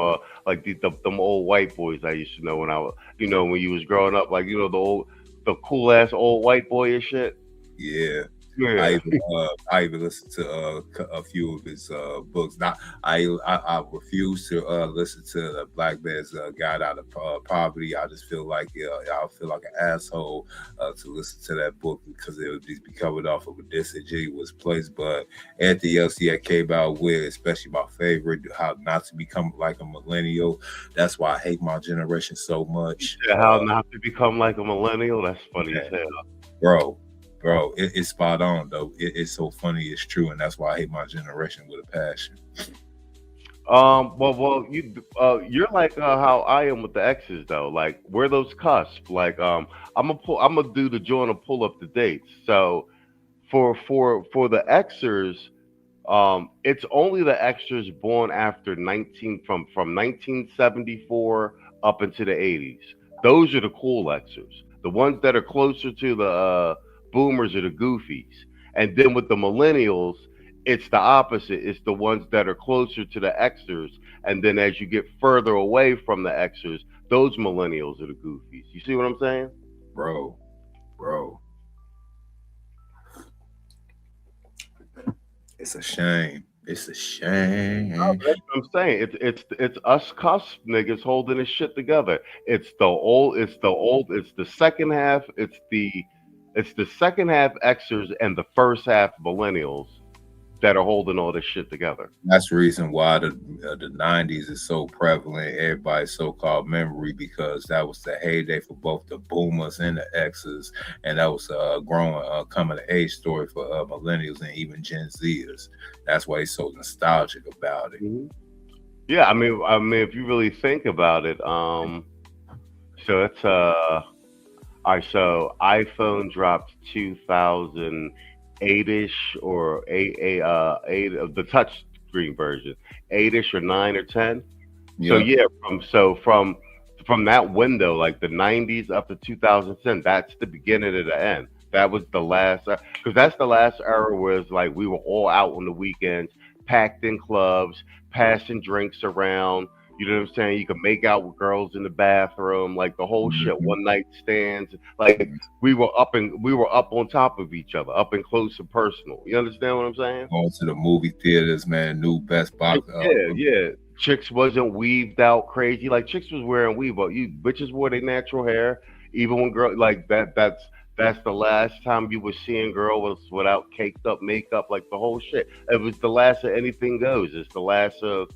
like them old white boys I used to know when I was, when you was growing up, like the cool ass old white boy and shit. Yeah. Yeah. I even listened to a few of his books. Now, I refuse to listen to the Black Man's Guide Out of Poverty. I just feel like I feel like an asshole to listen to that book because it would just be coming off of a disingenuous place. But anything else he had came out with, especially my favorite, How Not to Become Like a Millennial. That's why I hate my generation so much. Yeah, How Not to Become Like a Millennial. That's funny as hell, bro. It's spot on though. It's so funny. It's true, and that's why I hate my generation with a passion. Well, you're like how I am with the X's though. Like we're those cusp. Like I'm gonna do the joint and pull up the dates. So for the Xers, it's only the Xers born after from 1974 up into the 80s. Those are the cool Xers. The ones that are closer to the boomers are the goofies. And then with the millennials, it's the opposite. It's the ones that are closer to the Xers. And then as you get further away from the Xers, those millennials are the goofies. You see what I'm saying? Bro. It's a shame. It's a shame. No, that's what I'm saying. It's us cusp niggas holding this shit together. It's the second half. It's the second half Xers and the first half millennials that are holding all this shit together. That's the reason why the 90s is so prevalent, everybody's so-called memory, because that was the heyday for both the boomers and the Xers, and that was a growing coming of age story for millennials and even Gen Zers. That's why he's so nostalgic about it. Mm-hmm. Yeah, I mean, if you really think about it, so it's all right. So iPhone dropped 2008-ish or eight of the touch screen version, 8-ish or 9 or 10. Yeah. So from that window, like the 90s up to 2010, that's the beginning of the end. That was the last, because that's the last era where it's like we were all out on the weekends, packed in clubs, passing drinks around. You know what I'm saying? You could make out with girls in the bathroom, like the whole shit, one night stands. Like we were up on top of each other, up and close and personal. You understand what I'm saying? Going to the movie theaters, man, new best box. Yeah. Chicks wasn't weaved out crazy. Like chicks was wearing weave, but you bitches wore their natural hair. Even when girl like that's the last time you were seeing girls without caked up makeup, like the whole shit. It was the last of anything goes. It's the last of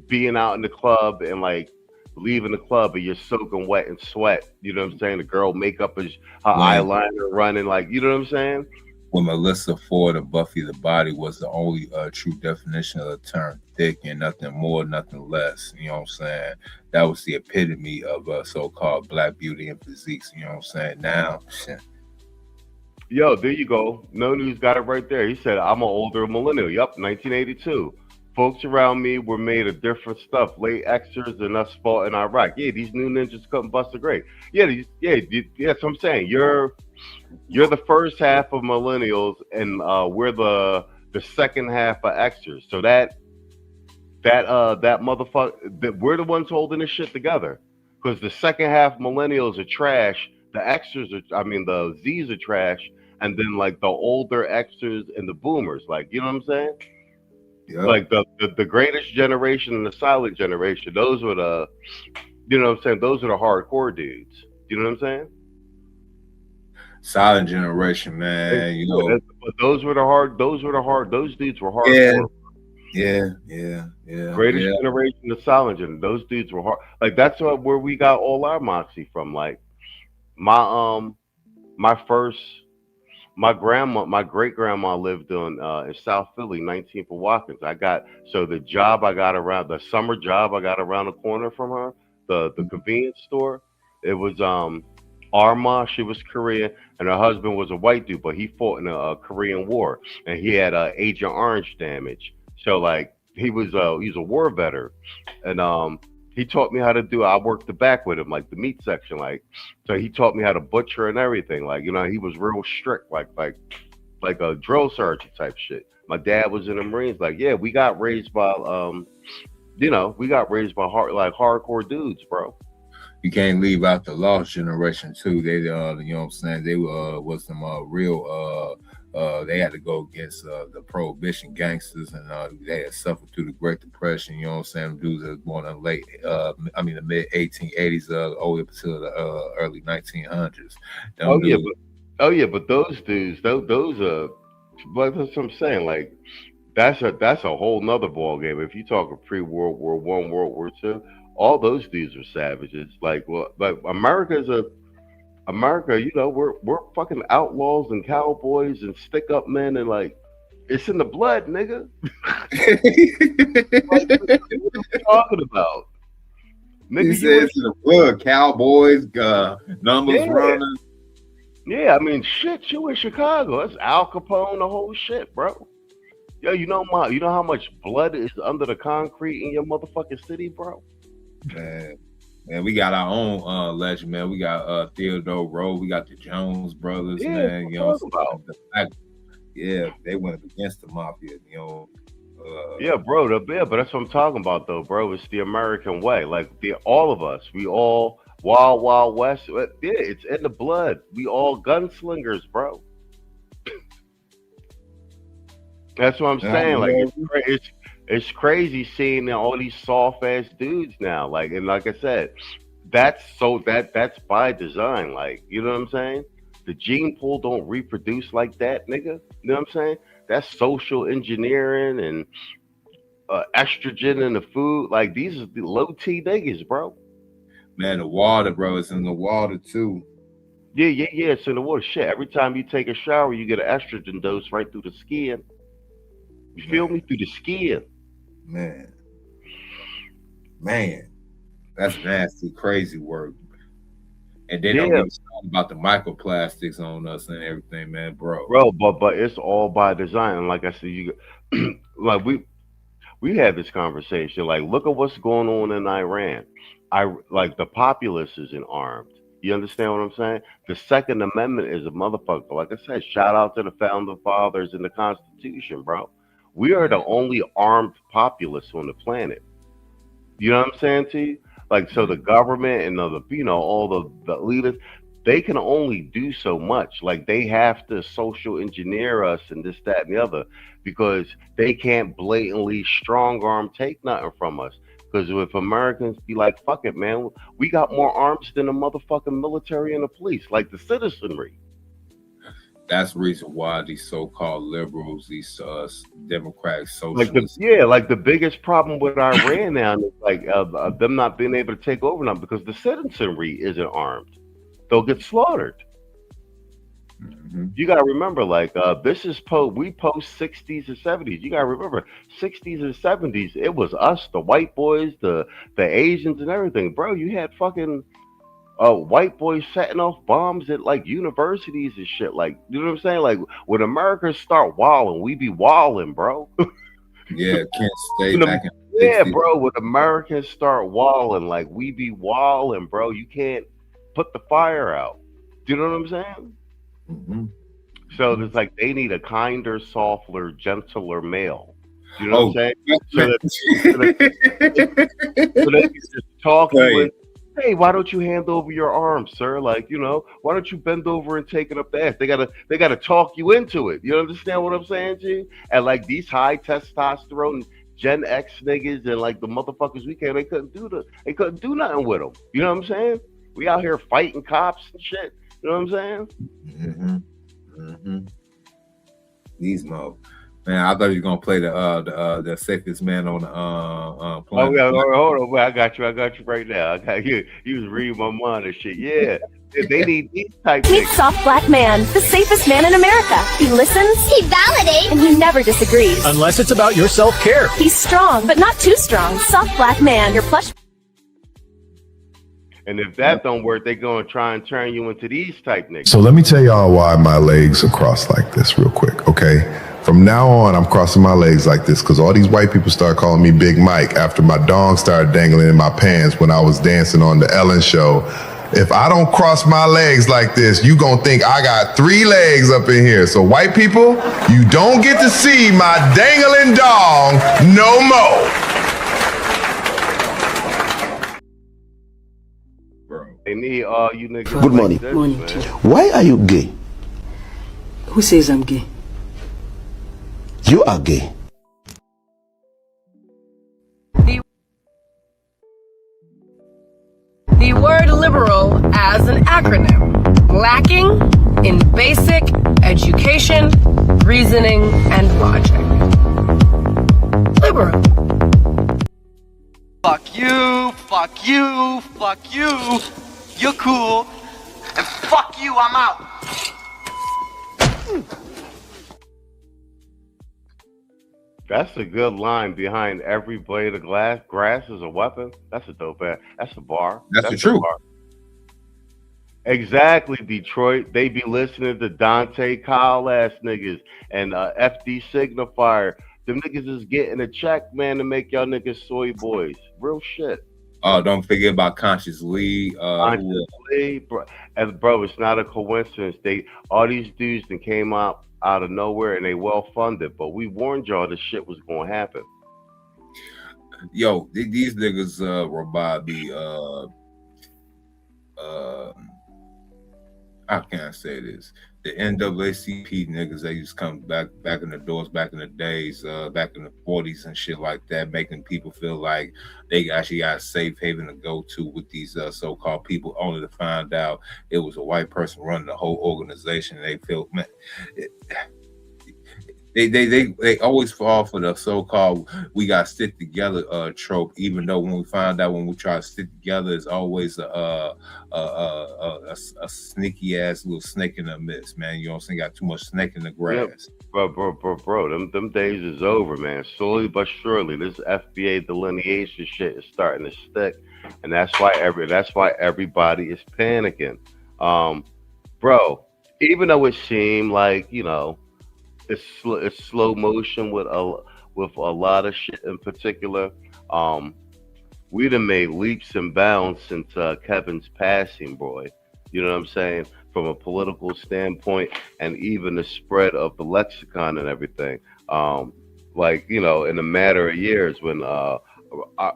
being out in the club and like leaving the club and you're soaking wet in sweat. You know what I'm saying? The girl makeup is her eyeliner running, like, you know what I'm saying? When Melissa Ford of Buffy the Body was the only true definition of the term thick and nothing more, nothing less. You know what I'm saying? That was the epitome of so-called black beauty and physiques. You know what I'm saying? Now, shit. Yo, there you go. No News got it right there. He said, I'm an older millennial. Yup, 1982. Folks around me were made of different stuff. Late Xers and us fought in Iraq. Yeah, these new ninjas couldn't bust a grape. Yeah, that's what I'm saying. You're the first half of millennials, and we're the second half of Xers. So that motherfucker, we're the ones holding this shit together. Because the second half millennials are trash. The Zs are trash, and then like the older Xers and the boomers, like, you know what I'm saying? Yeah. Like the greatest generation and the silent generation, those were the, you know what I'm saying? Those are the hardcore dudes. You know what I'm saying? Silent generation, man. You know, but those dudes were hardcore. Yeah. Greatest generation, the silent generation. Those dudes were hard. Like that's where we got all our moxie from. Like my great grandma lived in South Philly, 19th and Watkins. The summer job I got around the corner from her, the convenience store. It was Arma. She was Korean, and her husband was a white dude, but he fought in a Korean War, and he had Agent Orange damage. So like he's a war veteran, and he taught me how to do. I worked the back with him, like the meat section, like. So he taught me how to butcher and everything, like, you know. He was real strict, like like a drill sergeant type shit. My dad was in the Marines. Like, yeah, we got raised by hardcore dudes, bro. You can't leave out the lost generation too. They, you know what I'm saying? They was some real. They had to go against the prohibition gangsters, and they had suffered through the Great Depression. You know what I'm saying? Dudes that was born in the mid 1880s, all up to the early 1900s. But those dudes, those like that's what I'm saying. Like that's a whole nother ball game. If you talk pre-World War I, World War II, all those dudes are savages. Like America, you know, we're fucking outlaws and cowboys and stick up men, and like it's in the blood, nigga. Like, what are you talking about? Nigga, he says in the blood, cowboys, numbers runners. Yeah, I mean, shit, you in Chicago. That's Al Capone, the whole shit, bro. Yo, you know how much blood is under the concrete in your motherfucking city, bro? Man, we got our own legend, man. We got Theodore Rowe. We got the Jones brothers, man. You know, they went against the mafia, you know. Yeah, bro. But that's what I'm talking about, though, bro. It's the American way. Like all of us, we all Wild Wild West. Yeah, it's in the blood. We all gunslingers, bro. That's what I'm saying. Like it's crazy seeing all these soft ass dudes now. Like, and like I said, that's by design. Like, you know what I'm saying? The gene pool don't reproduce like that, nigga. You know what I'm saying? That's social engineering and estrogen in the food. Like, these are the low T niggas, bro. Man, the water, bro, it's in the water too. Yeah, it's in the water. Shit, every time you take a shower, you get an estrogen dose right through the skin. You feel me? Through the skin. Man, that's nasty, crazy work. And then don't get started about the microplastics on us and everything, man, bro. But it's all by design. And like I said, you like we had this conversation. Like, look at what's going on in Iran. Like the populace isn't armed. You understand what I'm saying? The Second Amendment is a motherfucker. Like I said, shout out to the founding fathers and the Constitution, bro. We are the only armed populace on the planet. You know what I'm saying to you? Like, so the government and all the leaders, they can only do so much. Like, they have to social engineer us and this, that, and the other, because they can't blatantly strong arm take nothing from us. Because if Americans be like, fuck it, man, we got more arms than the motherfucking military and the police, like the citizenry. That's the reason why these so-called liberals, these democratic socialists, like the biggest problem with Iran now is like them not being able to take over now because the citizenry isn't armed. They'll get slaughtered. Mm-hmm. You gotta remember, like this is we post 60s and 70s. You gotta remember, 60s and 70s, it was us, the white boys, the Asians, and everything, bro. You had fucking white boys setting off bombs at like universities and shit. Like, you know what I'm saying? Like, when Americans start wilding, we be wilding, bro. Yeah, can't stay back in. Yeah, bro. When Americans start wilding, like we be wilding, bro. You can't put the fire out. Do you know what I'm saying? Mm-hmm. So it's like they need a kinder, softer, gentler male. You know what I'm saying? So that they can just talk to you. Hey, why don't you hand over your arms, sir? Like, you know, why don't you bend over and take it up the ass? They gotta talk you into it. You understand what I'm saying, G? And like these high testosterone Gen X niggas and like the motherfuckers they couldn't do nothing with them. You know what I'm saying? We out here fighting cops and shit. You know what I'm saying? Mm-hmm. Mm-hmm. These mo. Man, I thought you were gonna play the safest man on the planet. Oh yeah, hold on, I got you right now. I got you. You was reading my mind and shit. Yeah, they need these type. Meet Soft Black Man, the safest man in America. He listens, he validates, and he never disagrees. Unless it's about your self-care. He's strong, but not too strong. Soft Black Man, your plush. And if that don't work, they gonna try and turn you into these type niggas. So let me tell y'all why my legs are crossed like this real quick, okay? From now on, I'm crossing my legs like this because all these white people start calling me Big Mike after my dong started dangling in my pants when I was dancing on the Ellen show If I don't cross my legs like this, you gonna think I got 3 legs up in here. So white people, you don't get to see my dangling dong no more. They need all you niggas. Good morning. Like this, Morning, man. teacher. Why are you gay? Who says I'm gay? You are gay. The word liberal as an acronym, lacking in basic education, reasoning, and logic. Liberal. Fuck you, fuck you, fuck you. You're cool. And fuck you, I'm out. That's a good line. Behind every blade of grass is a weapon. That's a dope ass. That's a bar. That's the truth. Bar. Exactly, Detroit. They be listening to Dante Kyle ass niggas and FD Signifier. Them niggas is getting a check, man, to make y'all niggas soy boys. Real shit. Oh, don't forget about Conscious Lee. Conscious Lee, bro. And bro, it's not a coincidence. All these dudes that came out of nowhere and they well funded, but we warned y'all this shit was gonna happen. Yo, these niggas were by the how can I say this? The NAACP niggas, they used to come back in the doors back in the days, back in the 40s and shit like that, making people feel like they actually got a safe haven to go to with these so-called people, only to find out it was a white person running the whole organization. They feel, man, they always fall for the so-called "we got to stick together" trope. Even though when we find out when we try to stick together, it's always a sneaky ass little snake in the midst, man. You know what I'm saying? Got too much snake in the grass. Yeah, bro. Them days is over, man. Slowly but surely, this FBA delineation shit is starting to stick, and that's why everybody is panicking, bro. Even though it seemed like, you know, it's slow motion with a lot of shit in particular. We done made leaps and bounds since Kevin's passing, boy. You know what I'm saying? From a political standpoint, and even the spread of the lexicon and everything. Like, you know, in a matter of years, when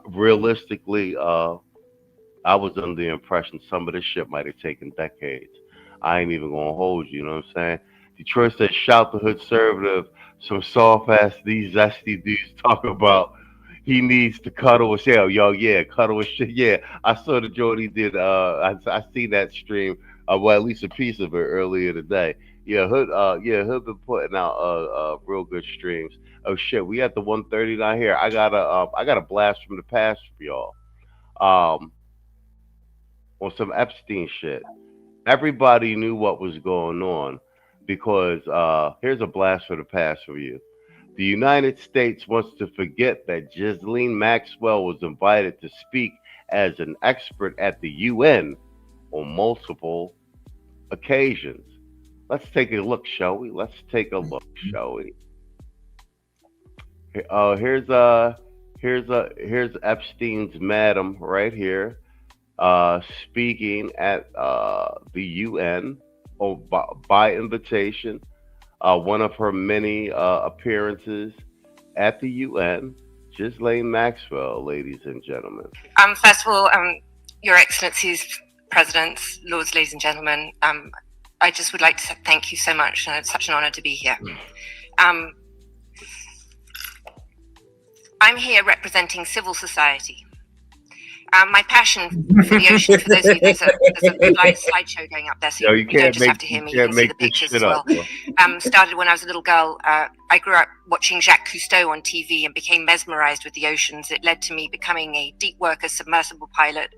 realistically, I was under the impression some of this shit might have taken decades. I ain't even gonna hold you. You know what I'm saying? Detroit said, shout the hood conservative, some soft ass these zesty dudes talk about he needs to cuddle with shell. Yo, yeah, cuddle with shit. Yeah, I saw the Jordy did. I seen that stream. Well, at least a piece of it earlier today. Yeah, Hood been putting out real good streams. Oh shit, we at the 139 here. I got a blast from the past for y'all. On some Epstein shit. Everybody knew what was going on. Because here's a blast for the past for you. The United States wants to forget that Ghislaine Maxwell was invited to speak as an expert at the UN on multiple occasions. Let's take a look, shall we? Here's Epstein's madam right here, speaking at the UN. By invitation, one of her many appearances at the UN, Ghislaine Maxwell, ladies and gentlemen. First of all, Your Excellencies, Presidents, Lords, ladies and gentlemen, I just would like to thank you so much, and it's such an honor to be here. I'm here representing civil society. My passion for the ocean, for those of you, there's a live slideshow going up there, so you don't just have to hear me, you can see the pictures as well. Started when I was a little girl. I grew up watching Jacques Cousteau on TV and became mesmerized with the oceans. It led to me becoming a deep worker submersible pilot.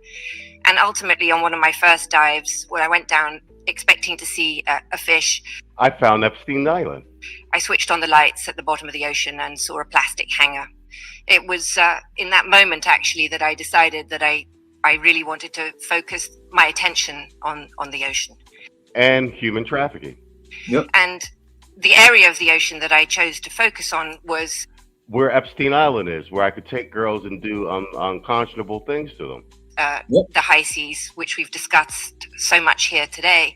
And ultimately, on one of my first dives, where I went down expecting to see a fish, I found Epstein Island. I switched on the lights at the bottom of the ocean and saw a plastic hanger. It was in that moment, actually, that I decided that I really wanted to focus my attention on the ocean. And human trafficking. Yep. And the area of the ocean that I chose to focus on was where Epstein Island is, where I could take girls and do unconscionable things to them. the high seas, which we've discussed so much here today.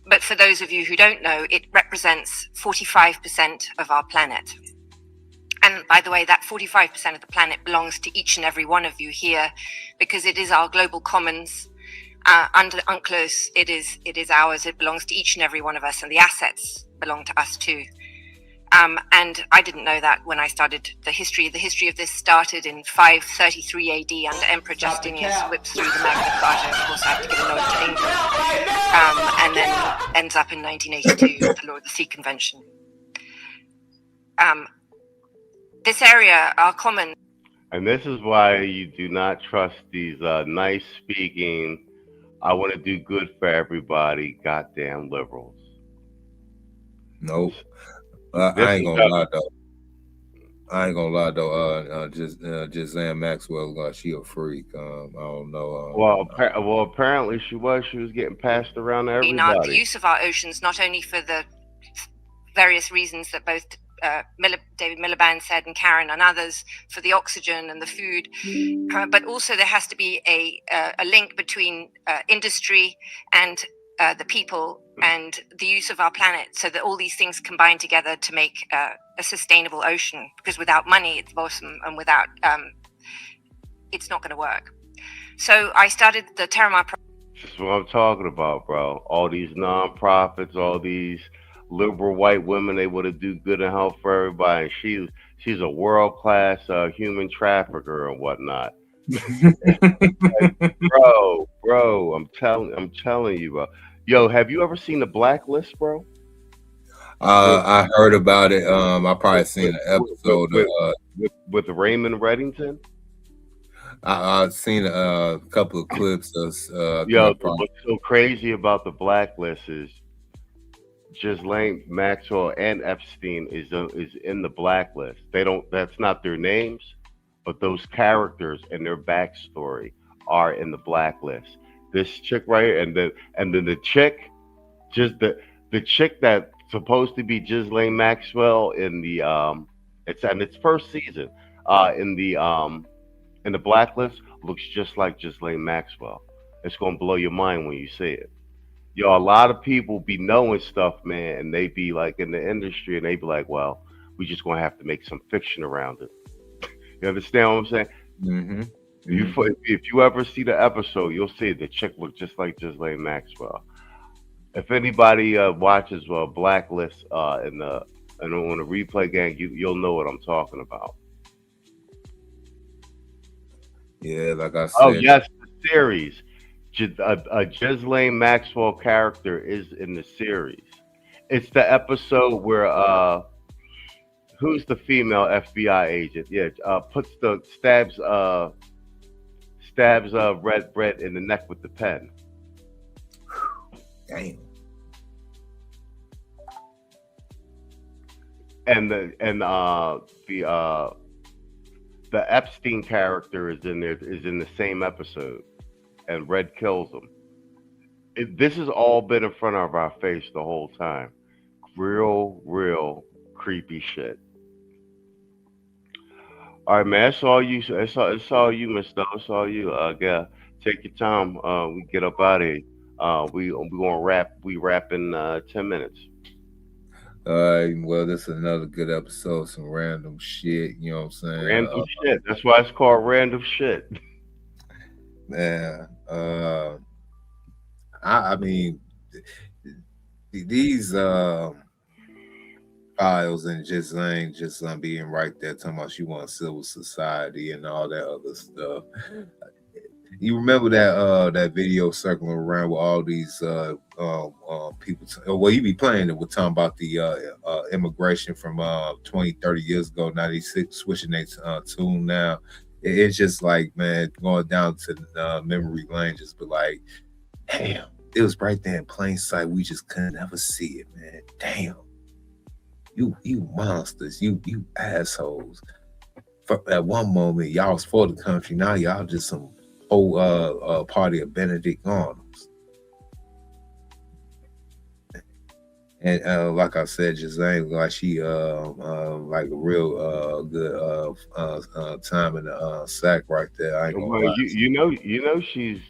But for those of you who don't know, it represents 45% of our planet. And by the way, that 45% of the planet belongs to each and every one of you here, because it is our global commons. Under UNCLOS, it is ours. It belongs to each and every one of us, and the assets belong to us too. And I didn't know that when I started the history. The history of this started in 533 AD under Emperor Justinian, whips through the Magna Carta. Of course, I have to give a nod to England, and then ends up in 1982 with the Law of the Sea Convention. This area, our common. And this is why you do not trust these nice speaking, I want to do good for everybody, goddamn liberals. Nope. I ain't gonna lie though. Giselle Maxwell, she a freak. I don't know. Well, apparently she was getting passed around to everybody. The use of our oceans, not only for the various reasons that both David Miliband said and Karen and others, for the oxygen and the food, but also there has to be a link between industry and the people and the use of our planet, so that all these things combine together to make a sustainable ocean, because without money at the bottom and without it's not going to work. So I started the Terramar project. That's what I'm talking about, bro. All these non-profits, all these liberal white women, they want to do good and help for everybody. She's a world-class human trafficker and whatnot. bro, I'm telling you, bro. Yo, have you ever seen The Blacklist, bro? I heard about it. I probably seen an episode with Raymond Reddington. I've seen a couple of clips of. Yo, what's so crazy about The Blacklist is Ghislaine Maxwell and Epstein is in the blacklist. That's not their names, but those characters and their backstory are in the blacklist. This chick right here, and then the chick, just the chick that's supposed to be Ghislaine Maxwell in the it's first season in the blacklist, looks just like Ghislaine Maxwell. It's gonna blow your mind when you see it. Yo, a lot of people be knowing stuff, man, and they be like in the industry, and they be like, well, we just gonna have to make some fiction around it. You understand what I'm saying? Mm-hmm. If you ever see the episode, you'll see the chick look just like Ghislaine Maxwell. If anybody watches Blacklist on the replay gang, you'll know what I'm talking about. Yeah, like I said. Oh yes, the series. A Ghislaine Maxwell character is in the series. It's the episode where who's the female FBI agent? Yeah, stabs Red Brett in the neck with the pen. Damn. And the Epstein character is in the same episode, and Red kills him. This has all been in front of our face the whole time. Real creepy shit. All right, man. It's all you. It's all you, Mister. It's all you. Take your time. We get up out of here. We gonna wrap. We wrap in 10 minutes. Well, this is another good episode. Some random shit. You know what I'm saying? Random shit. That's why it's called random shit. Man, I mean, these files and Ghislaine just being right there talking about she wants civil society and all that other stuff. You remember that video circling around with all these people? Well, you be playing it with talking about the immigration from 20, 30 years ago. Now they switching their tune now. It's just like, man, going down to memory lane, just be like, damn, it was right there in plain sight. We just couldn't ever see it, man. Damn. You monsters, you assholes. At one moment, y'all was for the country. Now y'all just some whole party of Benedict Arnolds. And like I said, Giselle, like she like a real good time in the sack right there. I ain't gonna Well, lie. you know she's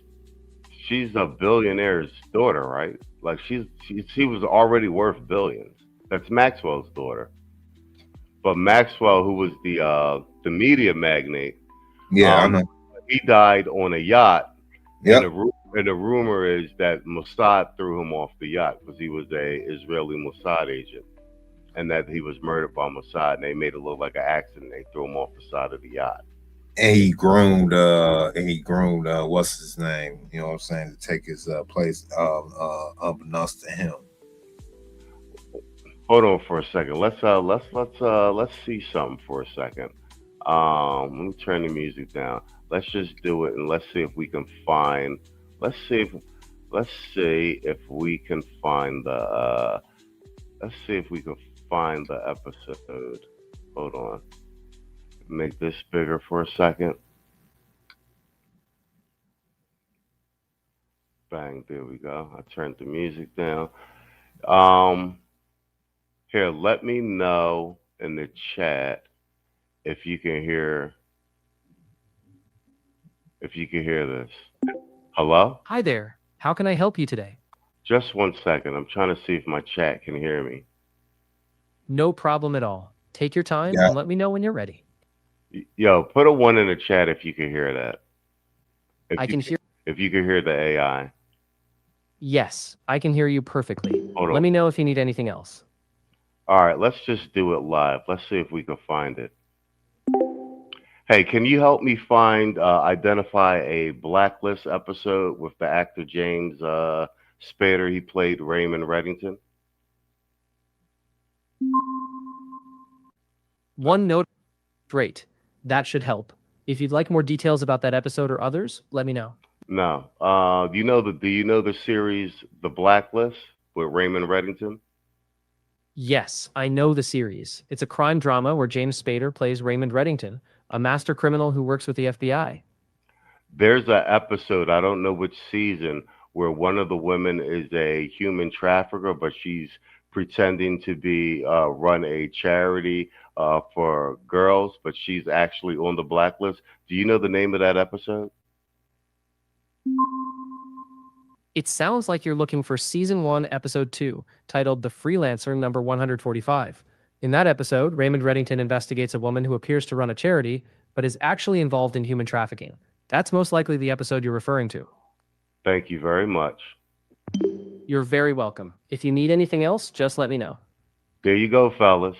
a billionaire's daughter, right? Like she was already worth billions. That's Maxwell's daughter. But Maxwell, who was the media magnate, Yeah, I know. he died on a yacht. Yep. And the rumor is that Mossad threw him off the yacht because he was a Israeli Mossad agent, and that he was murdered by Mossad. And they made it look like an accident. They threw him off the side of the yacht. And he groomed what's his name? You know what I'm saying, to take his place unbeknownst to him. Hold on for a second. Let's see something for a second. Let me turn the music down. Let's just do it and let's see if we can find. Let's see if we can find the. Let's see if we can find the episode. Hold on. Make this bigger for a second. Bang, there we go. I turned the music down. Here, let me know in the chat if you can hear this. Hello? Hi there. How can I help you today? Just 1 second. I'm trying to see if my chat can hear me. No problem at all. Take your time and let me know when you're ready. Yo, put a 1 in the chat if you can hear that. If you can hear the AI. Yes, I can hear you perfectly. Hold on. Let me know if you need anything else. All right, let's just do it live. Let's see if we can find it. Hey, can you help me identify a Blacklist episode with the actor James Spader? He played Raymond Reddington. One note. Great. That should help. If you'd like more details about that episode or others, let me know. No. Do you know the series The Blacklist with Raymond Reddington? Yes, I know the series. It's a crime drama where James Spader plays Raymond Reddington, a master criminal who works with the FBI. There's an episode, I don't know which season, where one of the women is a human trafficker, but she's pretending to be run a charity for girls, but she's actually on the blacklist. Do you know the name of that episode? It sounds like you're looking for Season 1, Episode 2, titled The Freelancer number 145. In that episode, Raymond Reddington investigates a woman who appears to run a charity, but is actually involved in human trafficking. That's most likely the episode you're referring to. Thank you very much. You're very welcome. If you need anything else, just let me know. There you go, fellas.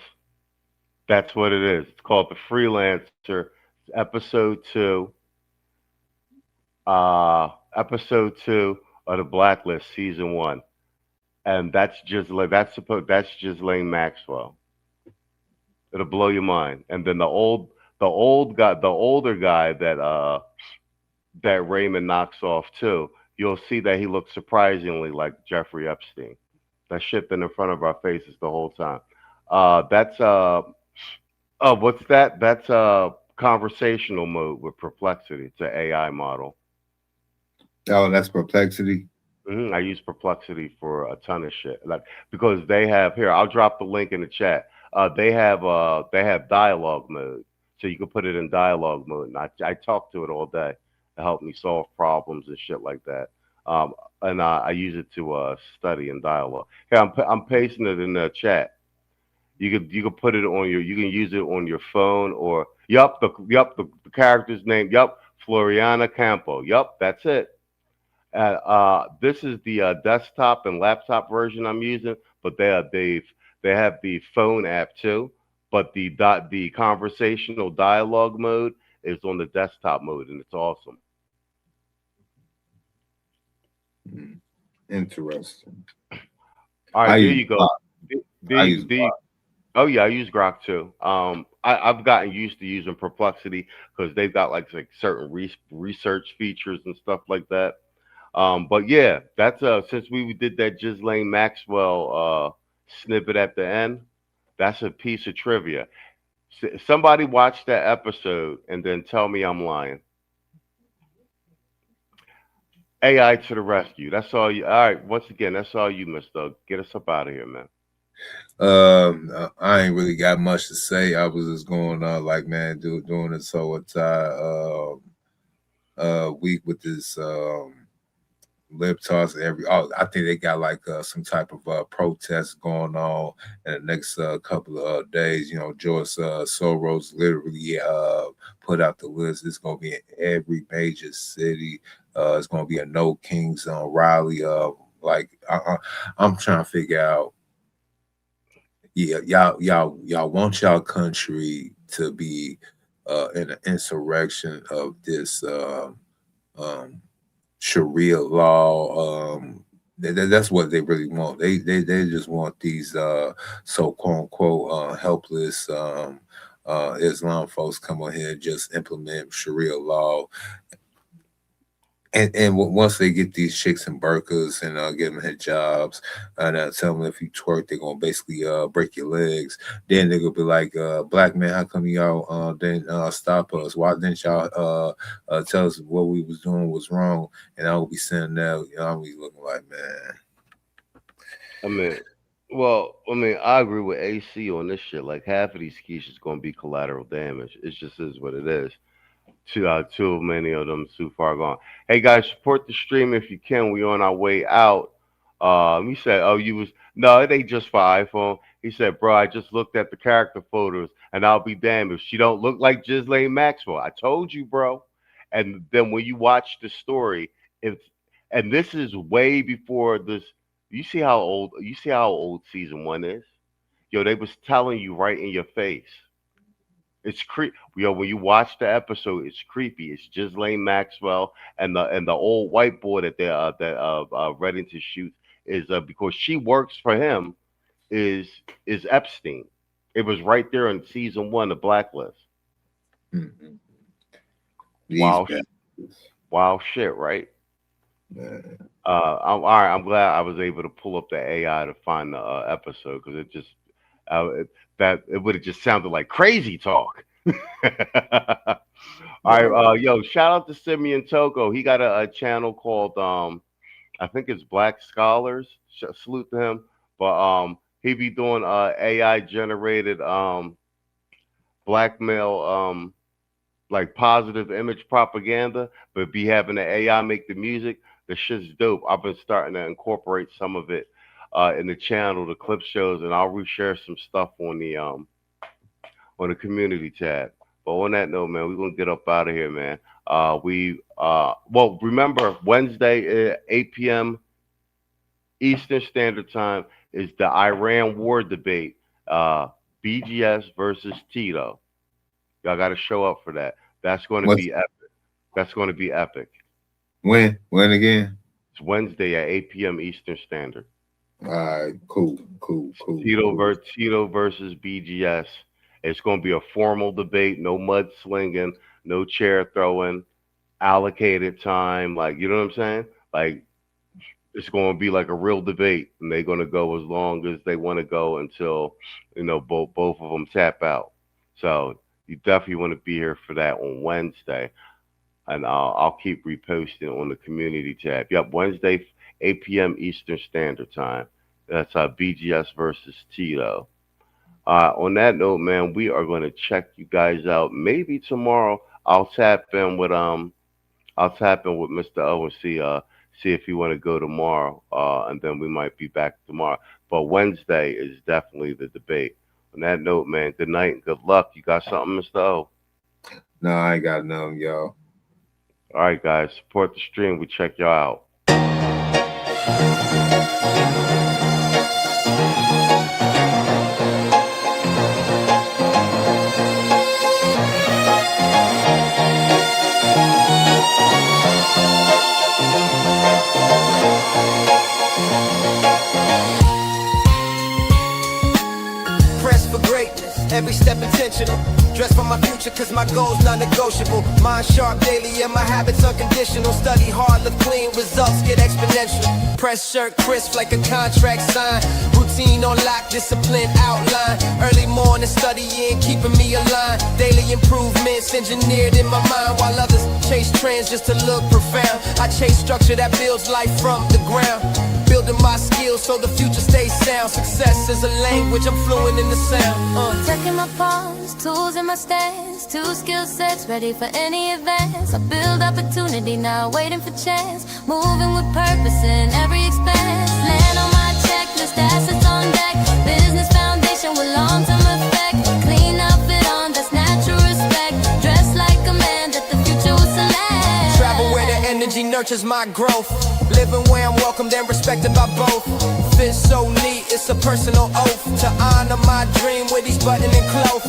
That's what it is. It's called The Freelancer, Episode 2. Episode 2 of The Blacklist, Season 1. And that's Ghislaine Maxwell. It'll blow your mind. And then the older guy that Raymond knocks off too, you'll see that he looks surprisingly like Jeffrey Epstein. That shit been in front of our faces the whole time. What's that? That's conversational mode with Perplexity. It's an AI model. Oh, that's Perplexity. I use Perplexity for a ton of shit, like because they have here. I'll drop the link in the chat. They have dialogue mode, so you can put it in dialogue mode. And I talk to it all day to help me solve problems and shit like that. And I use it to study in dialogue. Here, I'm pasting it in the chat. You can put it on you can use it on your phone or the character's name. Floriana Campo. That's it. This is the desktop and laptop version I'm using, but they have the phone app too. But the conversational dialogue mode is on the desktop mode, and it's awesome. Interesting. All right, there you go. Oh yeah, I use Grok too. I've gotten used to using Perplexity because they've got like certain research features and stuff like that. But yeah, that's since we did that Ghislaine Maxwell snippet at the end, that's a piece of trivia. Somebody watch that episode and then tell me I'm lying. AI to the rescue. That's all you. All right, once again, that's all you, Miss Doug. Get us up out of here, man. I ain't really got much to say. I was just going on like, man, doing this whole entire week with this lip toss and I think they got like some type of protest going on in the next couple of days. You know, George Soros literally put out the list. It's gonna be in every major city. It's gonna be a no king zone. Raleigh. Like I'm trying to figure out. Yeah, y'all want y'all country to be in an insurrection of this Sharia law. That's what they really want. They just want these so quote unquote helpless Islam folks come on here and just implement Sharia law. And once they get these chicks in burqas and get them hijabs and tell them if you twerk, they're gonna basically break your legs. Then they're gonna be like, black man, how come y'all didn't stop us? Why didn't y'all tell us what we was doing was wrong? And I will be sitting there, you know, I'll be looking like, man. I mean, I agree with AC on this shit. Like half of these keys is gonna be collateral damage. It just is what it is. Too many of them too far gone. Hey guys, support the stream if you can. We on our way out. He said, "Oh, you was no, it ain't just for iPhone." He said, "Bro, I just looked at the character photos, and I'll be damned if she don't look like Ghislaine Maxwell." I told you, bro. And then when you watch the story, and this is way before this. You see how old season 1 is? Yo, they was telling you right in your face. It's creepy. Yo, when you watch the episode, it's creepy. It's Ghislaine Maxwell and the old white boy that they're ready to shoot is because she works for him is Epstein. It was right there in season 1, the Blacklist. Mm-hmm. Wild shit, right? All right. I'm glad I was able to pull up the AI to find the episode because it just it would have just sounded like crazy talk. All right, yo, shout out to Simeon Toko. He got a channel called I think it's Black Scholars. Salute to him. But he be doing AI generated blackmail like positive image propaganda, but be having the AI make the music. The shit's dope. I've been starting to incorporate some of it in the channel, the clip shows, and I'll reshare some stuff on the community tab. But on that note, man, we're gonna get up out of here, man. Well, remember Wednesday at 8 p.m. Eastern Standard Time is the Iran war debate, BGS versus Tito. Y'all got to show up for that. That's going to be epic. That's going to be epic. When again? It's Wednesday at 8 p.m. Eastern Standard. All right, cool. Tito versus BGS. It's going to be a formal debate, no mudslinging, no chair throwing, allocated time. Like, you know what I'm saying? Like, it's going to be like a real debate, and they're going to go as long as they want to go until, you know, both of them tap out. So you definitely want to be here for that on Wednesday. And I'll keep reposting on the community tab. Yep, Wednesday, 8 p.m. Eastern Standard Time. That's BGS versus Tito. On that note, man, we are going to check you guys out. Maybe tomorrow I'll tap in with Mr. O and see if you want to go tomorrow, and then we might be back tomorrow. But Wednesday is definitely the debate. On that note, man, good night and good luck. You got something, Mr. O? No, I ain't got nothing, y'all. All right, guys, support the stream. We check y'all out. Press for greatness, every step intentional. Dress for my future cause my goals non-negotiable. Mind sharp daily and my habits unconditional. Study hard, look clean, results get exponential. Press shirt crisp like a contract sign. Routine on lock, discipline outline. Early morning studying, keeping me aligned. Daily improvements engineered in my mind. While others chase trends just to look profound, I chase structure that builds life from the ground. Built building my skills so the future stays sound. Success is a language, I'm fluent in the sound. Checking my palms, tools in my stance, 2 skill sets ready for any advance. I build opportunity now, waiting for chance. Moving with purpose in every expense. Land on my checklist, assets on deck. Business foundation with long-term effect. Clean outfit on, that's natural respect. Dress like a man that the future will select. Travel where the energy nurtures my growth. Living where I'm welcomed and respected by both. Fit so neat, it's a personal oath. To honor my dream with each button and cloth.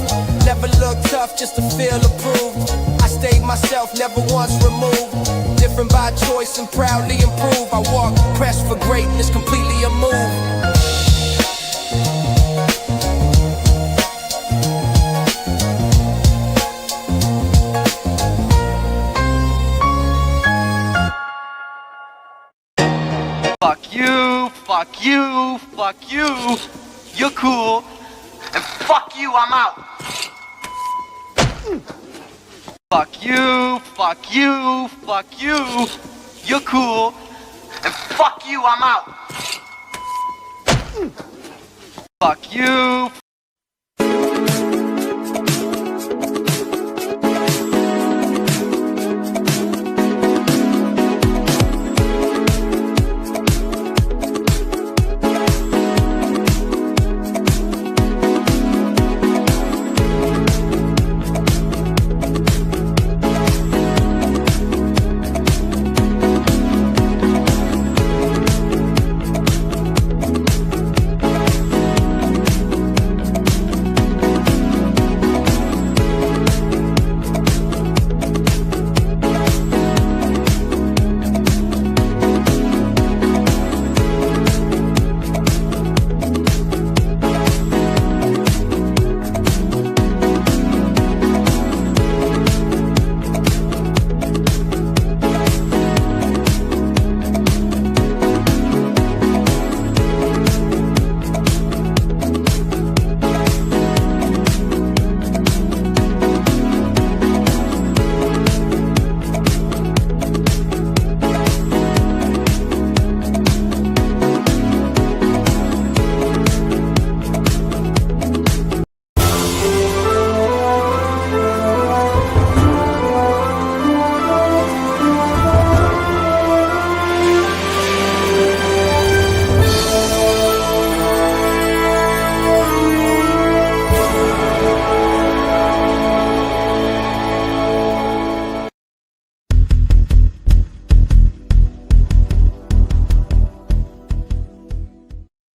Never look tough just to feel approved. I stayed myself, never once removed. Different by choice and proudly improve. I walk pressed for greatness, completely unmoved. Fuck you, fuck you, fuck you. You're cool. And fuck you, I'm out. Fuck you, fuck you, fuck you. You're cool. And fuck you, I'm out. Fuck you.